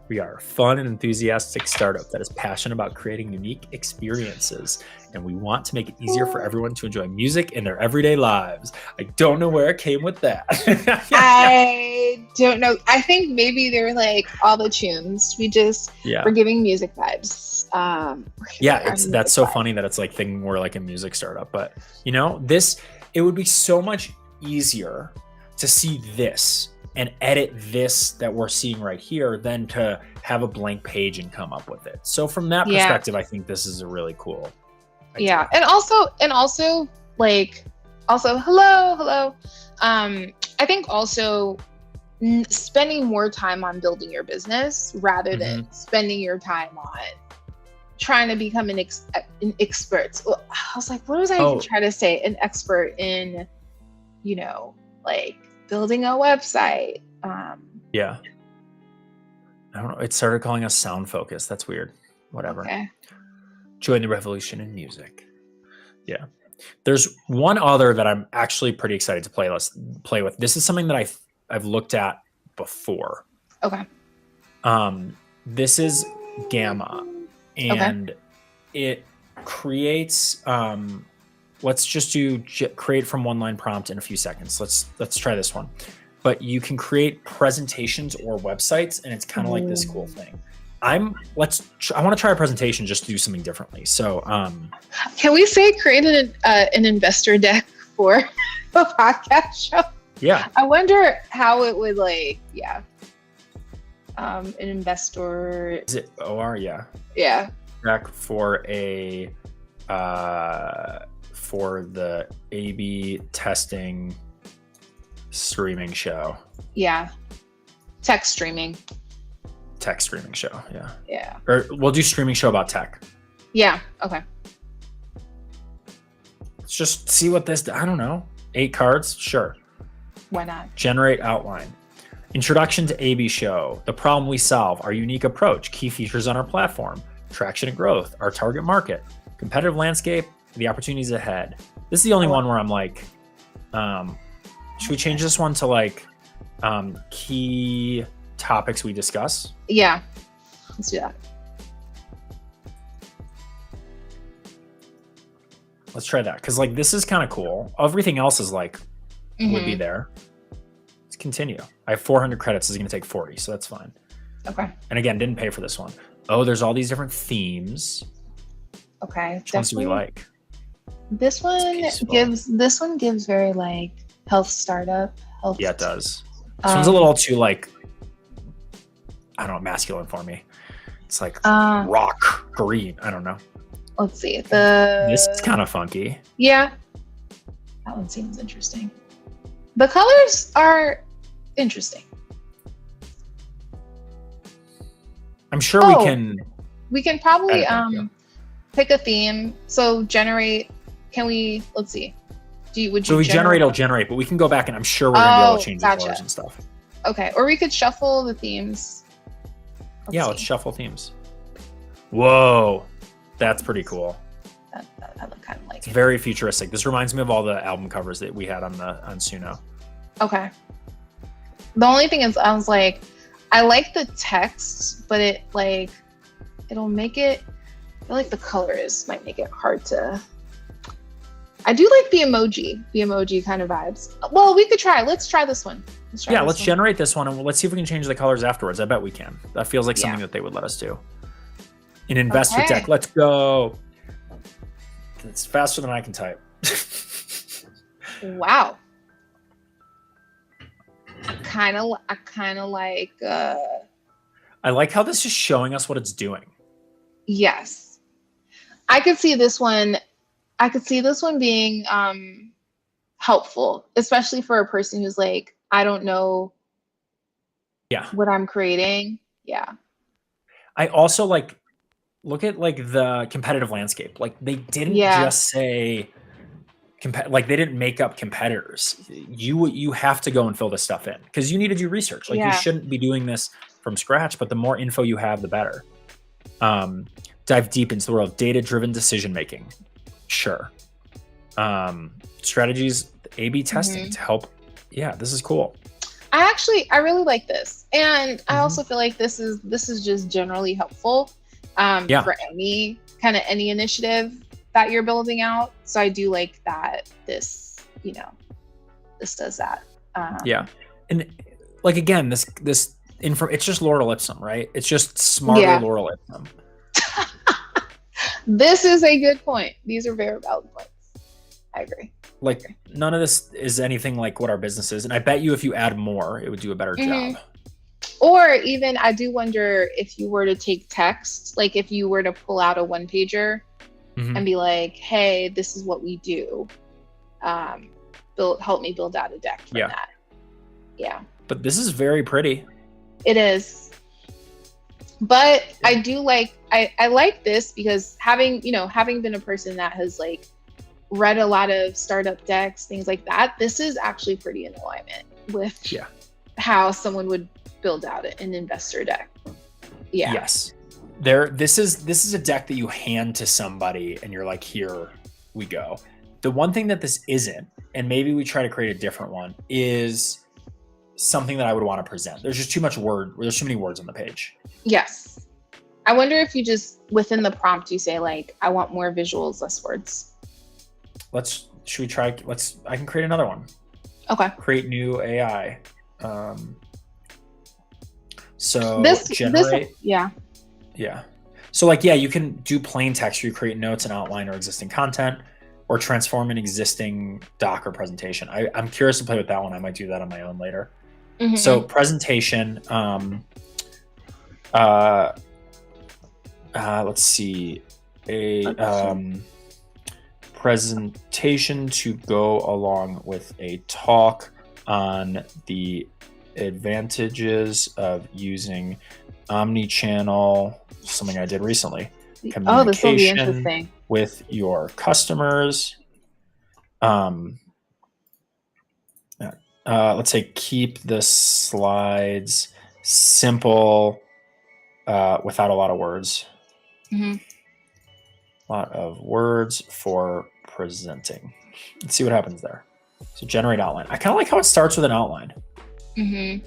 We are a fun and enthusiastic startup that is passionate about creating unique experiences, and we want to make it easier for everyone to enjoy music in their everyday lives. I don't know where it came with that. I don't know. I think maybe they're like all the tunes. We're giving music vibes. That's so funny that it's like thinking we're like a music startup, but it would be so much easier to see this and edit this that we're seeing right here than to have a blank page and come up with it. So from that perspective, I think this is a really cool idea. Yeah. And also hello. I think also spending more time on building your business rather than spending your time on trying to become an expert. I was like, what was I even trying to say? An expert in, you know, like building a website. Yeah. I don't know. It started calling us sound focus. That's weird. Whatever. Okay. Join the revolution in music. Yeah. There's one other that I'm actually pretty excited to play with. This is something that I've looked at before. Okay. This is Gamma, and it creates. Let's just do create from one line prompt in a few seconds. Let's try this one. But you can create presentations or websites, and it's kind of like this cool thing. I want to try a presentation just to do something differently. So, can we say created an investor deck for a podcast show? Yeah. I wonder how it would an investor. Is it OR? Yeah. Yeah. Deck for for the A/B testing streaming show. Yeah. Tech streaming show. Yeah. Yeah. Or we'll do streaming show about tech. Yeah. Okay. Let's just see what this, I don't know. 8 cards. Sure. Why not? Generate outline. Introduction to AB show. The problem we solve. Our unique approach. Key features on our platform. Traction and growth. Our target market. Competitive landscape. The opportunities ahead. This is the only one where I'm like, should we change this one to like key topics we discuss? Yeah, let's do that. Let's try that, because like this is kind of cool. Everything else is like would be there. Let's continue. I have 400 credits. This is going to take 40, so that's fine. Okay. And again, didn't pay for this one. Oh, there's all these different themes. Okay. Which ones do we like? This one gives very like health startup. Yeah, it does. This one's a little too like, I don't know, masculine for me. It's like rock green. I don't know. Let's see. This is kind of funky. Yeah. That one seems interesting. The colors are interesting. I'm sure we can probably pick a theme. So generate, let's see. Would you generate, it'll generate, but we can go back and I'm sure we're gonna be able to change the colors and stuff. Okay, or we could shuffle the themes. Let's shuffle themes. Whoa, that's pretty cool. That look kind of like it's very futuristic. This reminds me of all the album covers that we had on Suno. Okay. The only thing is, I was like, I like the text, but it'll make it. I feel like the colors might make it hard to. I do like the emoji kind of vibes. Well, we could try. Let's try this one. Let's generate this one and let's see if we can change the colors afterwards. I bet we can. That feels like something that they would let us do. An investor deck. Let's go. It's faster than I can type. Wow. I kind of like. I like how this is showing us what it's doing. Yes, I could see this one. I could see this one being helpful, especially for a person who's like, I don't know what I'm creating. Yeah. I also look at the competitive landscape. Like they didn't just say they didn't make up competitors. You have to go and fill this stuff in because you need to do research. You shouldn't be doing this from scratch, but the more info you have, the better. Dive deep into the world of data-driven decision-making. Sure. Strategies, A/B testing to help. Yeah, this is cool. I really like this. And I also feel like this is just generally helpful for any initiative that you're building out. So I do like that this does that. And again, this info, it's just Laura Ipsum, right? It's just smarter Laura Ipsum. This is a good point. These are very valid points. I agree. None of this is anything like what our business is. And I bet you if you add more, it would do a better job. Or even, I do wonder if you were to take text, like if you were to pull out a one pager and be like, hey, this is what we do. Help me build out a deck from that. Yeah. but this is very pretty. It is. But I do like, I like this because having been a person that has like read a lot of startup decks, things like that, this is actually pretty in alignment with how someone would build out an investor deck. Yeah. Yes. This is a deck that you hand to somebody and you're like, here we go. The one thing that this isn't, and maybe we try to create a different one, is something that I would want to present. There's just too much word. There's too many words on the page. Yes. I wonder if you just, within the prompt, you say like, I want more visuals, less words. Should we try? I can create another one. Okay. Create new AI. So generate. Yeah. So like, you can do plain text where you create notes and outline or existing content, or transform an existing doc or presentation. I'm curious to play with that one. I might do that on my own later. Mm-hmm. So presentation, let's see, presentation to go along with a talk on the advantages of using omni-channel, something I did recently. Oh, this will be interesting. With your customers. Let's say keep the slides simple, without a lot of words. Mm-hmm. A lot of words for presenting. Let's see what happens there. So generate outline. I kind of like how it starts with an outline. Mm-hmm.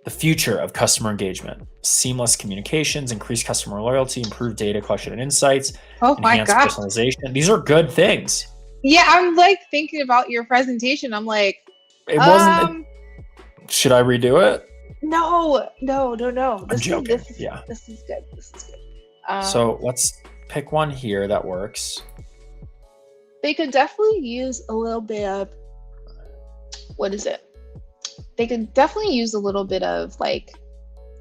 The future of customer engagement: seamless communications, increased customer loyalty, improved data collection and insights, enhanced personalization. These are good things. Yeah, I'm like thinking about your presentation. I'm like, it wasn't. Should I redo it? No. I'm joking. This is good. So let's pick one here that works. They could definitely use a little bit of, they could definitely use a little bit of like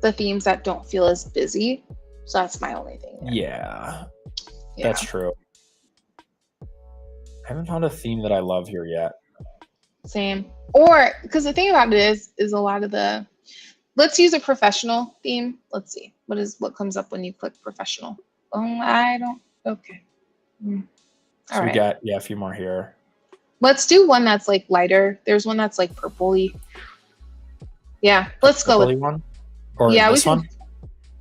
the themes that don't feel as busy. So that's my only thing there. Yeah, that's true. I haven't found a theme that I love here yet. Same. Or because the thing about it is a lot of the, let's use a professional theme. Let's see what comes up when you click professional. Okay. So we got a few more here. Let's do one that's like lighter. There's one that's like purpley. Yeah, let's go with one. Or this one?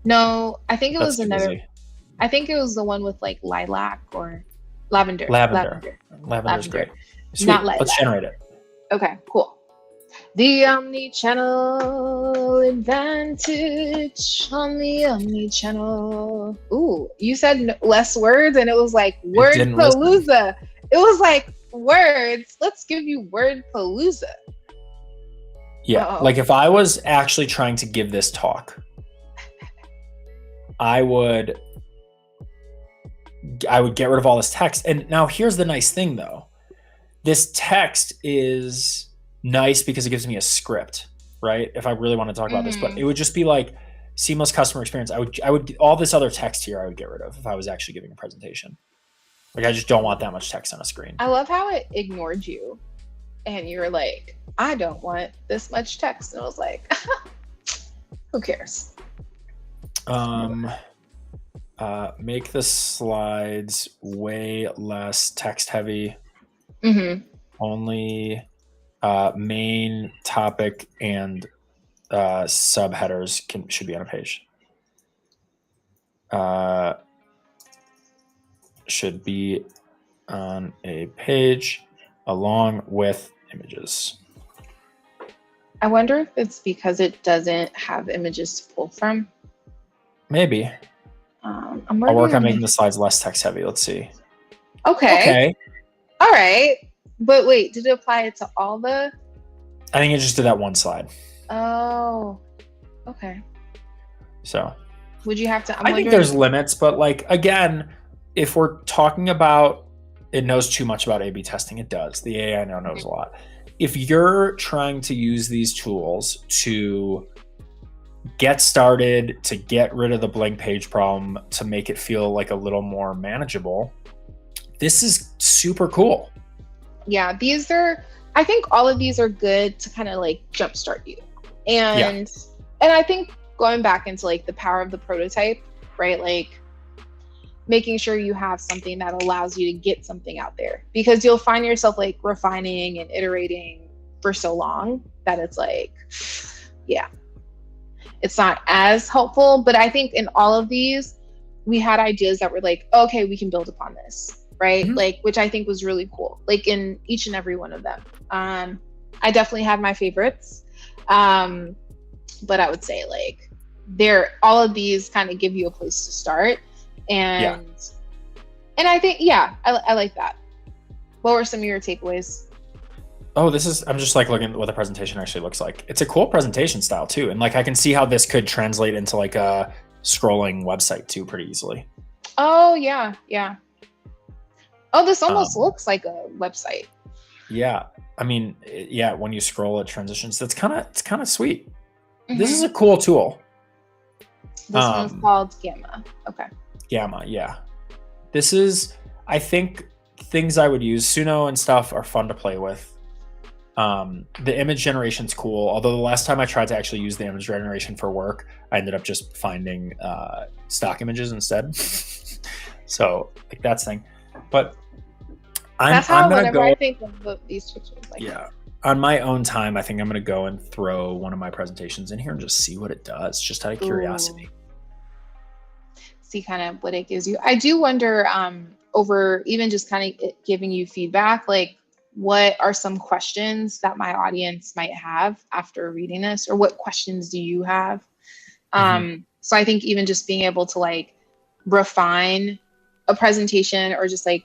No, I think it was another. Easy. I think it was the one with like lilac or lavender. Lavender's great. Sweet. Not lilac. Let's generate it. Okay, cool. The omni-channel advantage on the omni-channel. Ooh, you said less words, and it was like word palooza. It was like words. Let's give you word palooza. Yeah, like if I was actually trying to give this talk, I would get rid of all this text. And now here's the nice thing, though. This text is nice because it gives me a script, right? If I really want to talk about this, but it would just be like seamless customer experience. I would all this other text here I would get rid of if I was actually giving a presentation. Like I just don't want that much text on a screen. I love how it ignored you. And you were like, I don't want this much text. And I was like, who cares? Make the slides way less text heavy. Mm-hmm. Only main topic and subheaders should be on a page. Should be on a page along with images. I wonder if it's because it doesn't have images to pull from. Maybe. I'll work on making the slides less text heavy. Let's see. Okay. All right. But wait, did it apply it to all the? I think it just did that one slide. Oh, okay. So. Would you have to? I think there's limits, but like, again, if we're talking about it knows too much about A/B testing, it does. The AI now knows a lot. If you're trying to use these tools to get started, to get rid of the blank page problem, to make it feel like a little more manageable, this is super cool. Yeah, these are, I think all of these are good to kind of like jumpstart you. Yeah. And I think going back into like the power of the prototype, right? Like making sure you have something that allows you to get something out there, because you'll find yourself like refining and iterating for so long that it's like, yeah, it's not as helpful. But I think in all of these, we had ideas that were like, okay, we can build upon this, right? Mhm. Like, which I think was really cool, like in each and every one of them. I definitely had my favorites. But I would say like all of these kind of give you a place to start. And I think, yeah, I like that. What were some of your takeaways? Oh, I'm just like looking at what the presentation actually looks like. It's a cool presentation style too. And like, I can see how this could translate into like a scrolling website too pretty easily. Oh, yeah. Yeah. Oh, this almost looks like a website. Yeah. I mean, yeah, when you scroll, it transitions. It's kind of sweet. Mm-hmm. This is a cool tool. This one's called Gamma. Okay. Gamma, yeah. This is, I think, things I would use. Suno and stuff are fun to play with. The image generation's cool. Although the last time I tried to actually use the image generation for work, I ended up just finding stock images instead. So like that's thing. But that's how whenever I think of these pictures. Like, yeah. On my own time, I think I'm going to go and throw one of my presentations in here and just see what it does, just out of curiosity. See kind of what it gives you. I do wonder, over even just kind of giving you feedback, like what are some questions that my audience might have after reading this, or what questions do you have? So I think even just being able to like refine a presentation, or just like,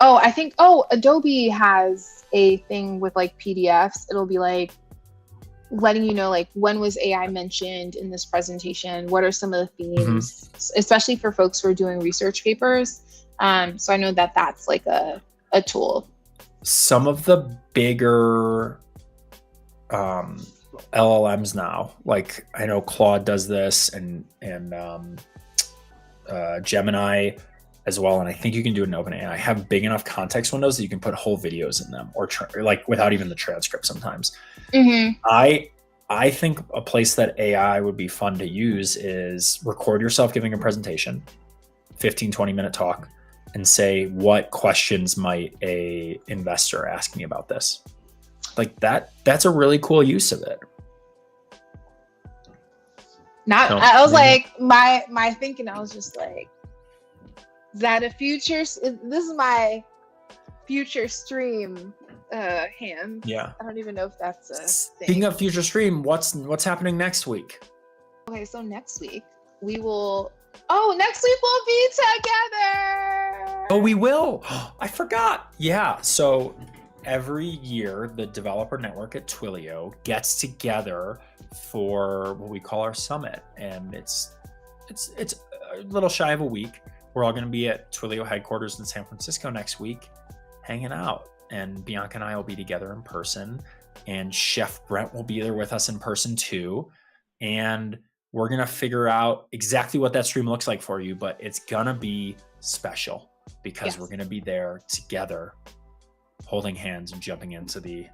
I think Adobe has a thing with like PDFs. It'll be like letting you know like when was AI mentioned in this presentation, what are some of the themes, especially for folks who are doing research papers. So I know that that's like a tool. Some of the bigger LLMs now, like I know Claude does this, and Gemini as well, and I think you can do it in OpenAI, have big enough context windows that you can put whole videos in them, or like without even the transcript sometimes. I think a place that AI would be fun to use is record yourself giving a presentation, 15-20 minute talk, and say, what questions might a investor ask me about this? Like that's a really cool use of it. I was like, my thinking, I was just like, is that a future? This is my future stream hand. Yeah. I don't even know if that's a thing. Speaking of future stream, what's happening next week? Okay, so next week we'll be together. Oh, we will. I forgot. Yeah. So every year the developer network at Twilio gets together for what we call our summit, and it's a little shy of a week. We're all going to be at Twilio headquarters in San Francisco next week, hanging out, and Bianca and I will be together in person, and Chef Brent will be there with us in person too, and we're going to figure out exactly what that stream looks like for you, but it's going to be special because we're going to be there together, holding hands and jumping into the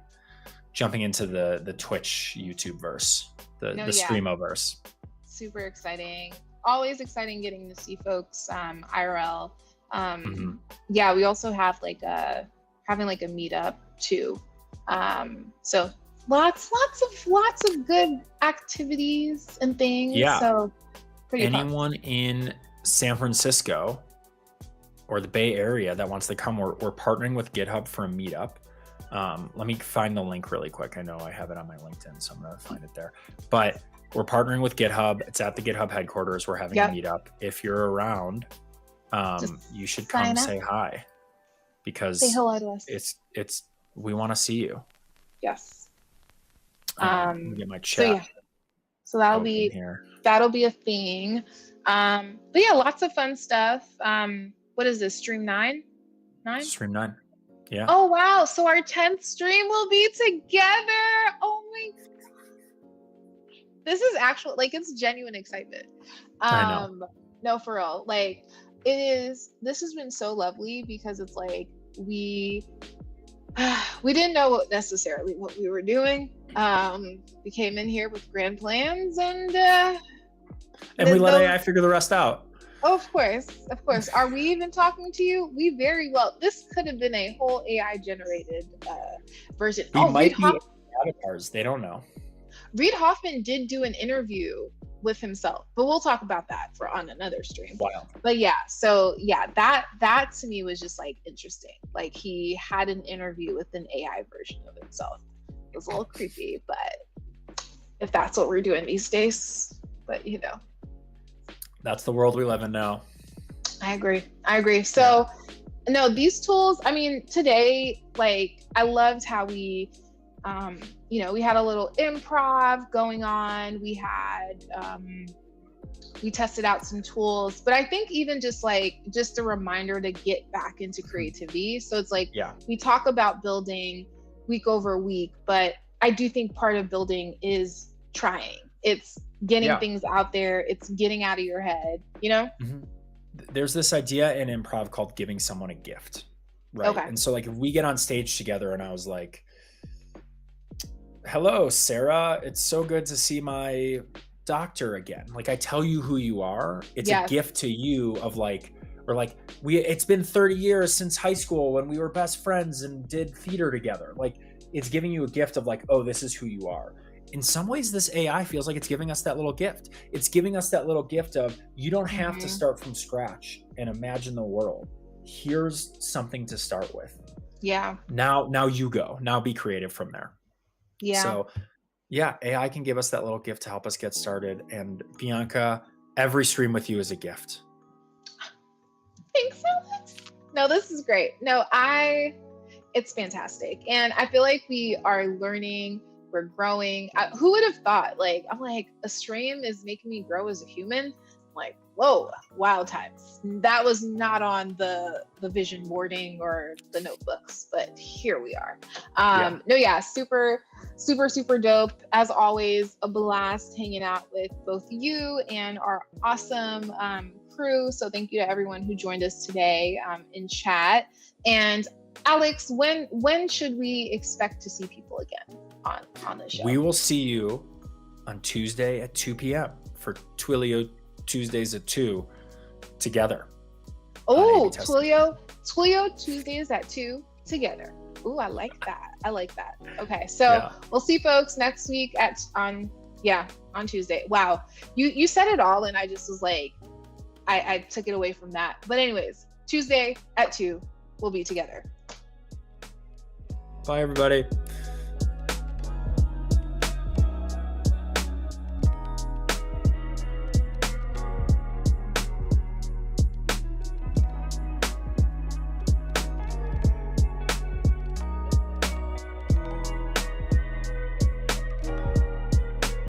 Twitch YouTube verse, the Streamoverse. Super exciting. Always exciting getting to see folks IRL. Yeah, we also have like having like a meetup too. So lots of good activities and things. Yeah. So pretty anyone fun. In San Francisco or the Bay Area that wants to come, we're partnering with GitHub for a meetup. Let me find the link really quick. I know I have it on my LinkedIn, so I'm gonna find it there. But we're partnering with GitHub. It's at the GitHub headquarters. We're having a meetup. If you're around, you should come say hi, because say hello to us. It's we want to see you. Yes. Let me get my chat. So that'll be a thing. But yeah, lots of fun stuff. What is this? Stream 9? Stream 9. Yeah. Oh wow! So our 10th stream will be together. Oh my god! This is actual, like, it's genuine excitement. I know. No, for real. Like, it is. This has been so lovely because it's like we didn't know necessarily what we were doing. We came in here with grand plans, and we let AI figure the rest out. Of course. Are we even talking to you? We very well. This could have been a whole AI generated version. We might be avatars. They don't know. Reid Hoffman did do an interview with himself, but we'll talk about that on another stream. Wow. But yeah, so yeah, that to me was just like interesting. Like he had an interview with an AI version of himself. It was a little creepy, but if that's what we're doing these days, but you know. That's the world we live in now. I agree. So no, these tools, I mean, today, like I loved how we we had a little improv going on. We had we tested out some tools, but I think even just a reminder to get back into creativity. So it's like we talk about building week over week, but I do think part of building is trying. It's getting things out there. It's getting out of your head, you know? Mm-hmm. There's this idea in improv called giving someone a gift, right? Okay. And so like if we get on stage together and I was like, hello, Sarah, it's so good to see my doctor again. Like I tell you who you are. It's a gift to you of like, or like it's been 30 years since high school when we were best friends and did theater together. Like it's giving you a gift of like, oh, this is who you are. In some ways, this AI feels like it's giving us that little gift. It's giving us that little gift of you don't have to start from scratch and imagine the world. Here's something to start with. Yeah. Now you go. Now be creative from there. Yeah. So yeah, AI can give us that little gift to help us get started. And Bianca, every stream with you is a gift. Thanks, Alex. No, this is great. No, it's fantastic. And I feel like we are learning. We're growing. Who would have thought? Like, I'm like, a stream is making me grow as a human. I'm like, whoa, wild times. That was not on the vision boarding or the notebooks, but here we are. Super, super, super dope. As always, a blast hanging out with both you and our awesome crew. So thank you to everyone who joined us today in chat. And Alex, when should we expect to see people again on the show? We will see you on Tuesday at 2 p.m. for Twilio Tuesdays at 2 together. Oh, Twilio Tuesdays at 2 together. Ooh, I like that. Okay, so we'll see folks next week on Tuesday. Wow, you said it all, and I just was like, I took it away from that. But anyways, Tuesday at 2, we'll be together. Bye, everybody.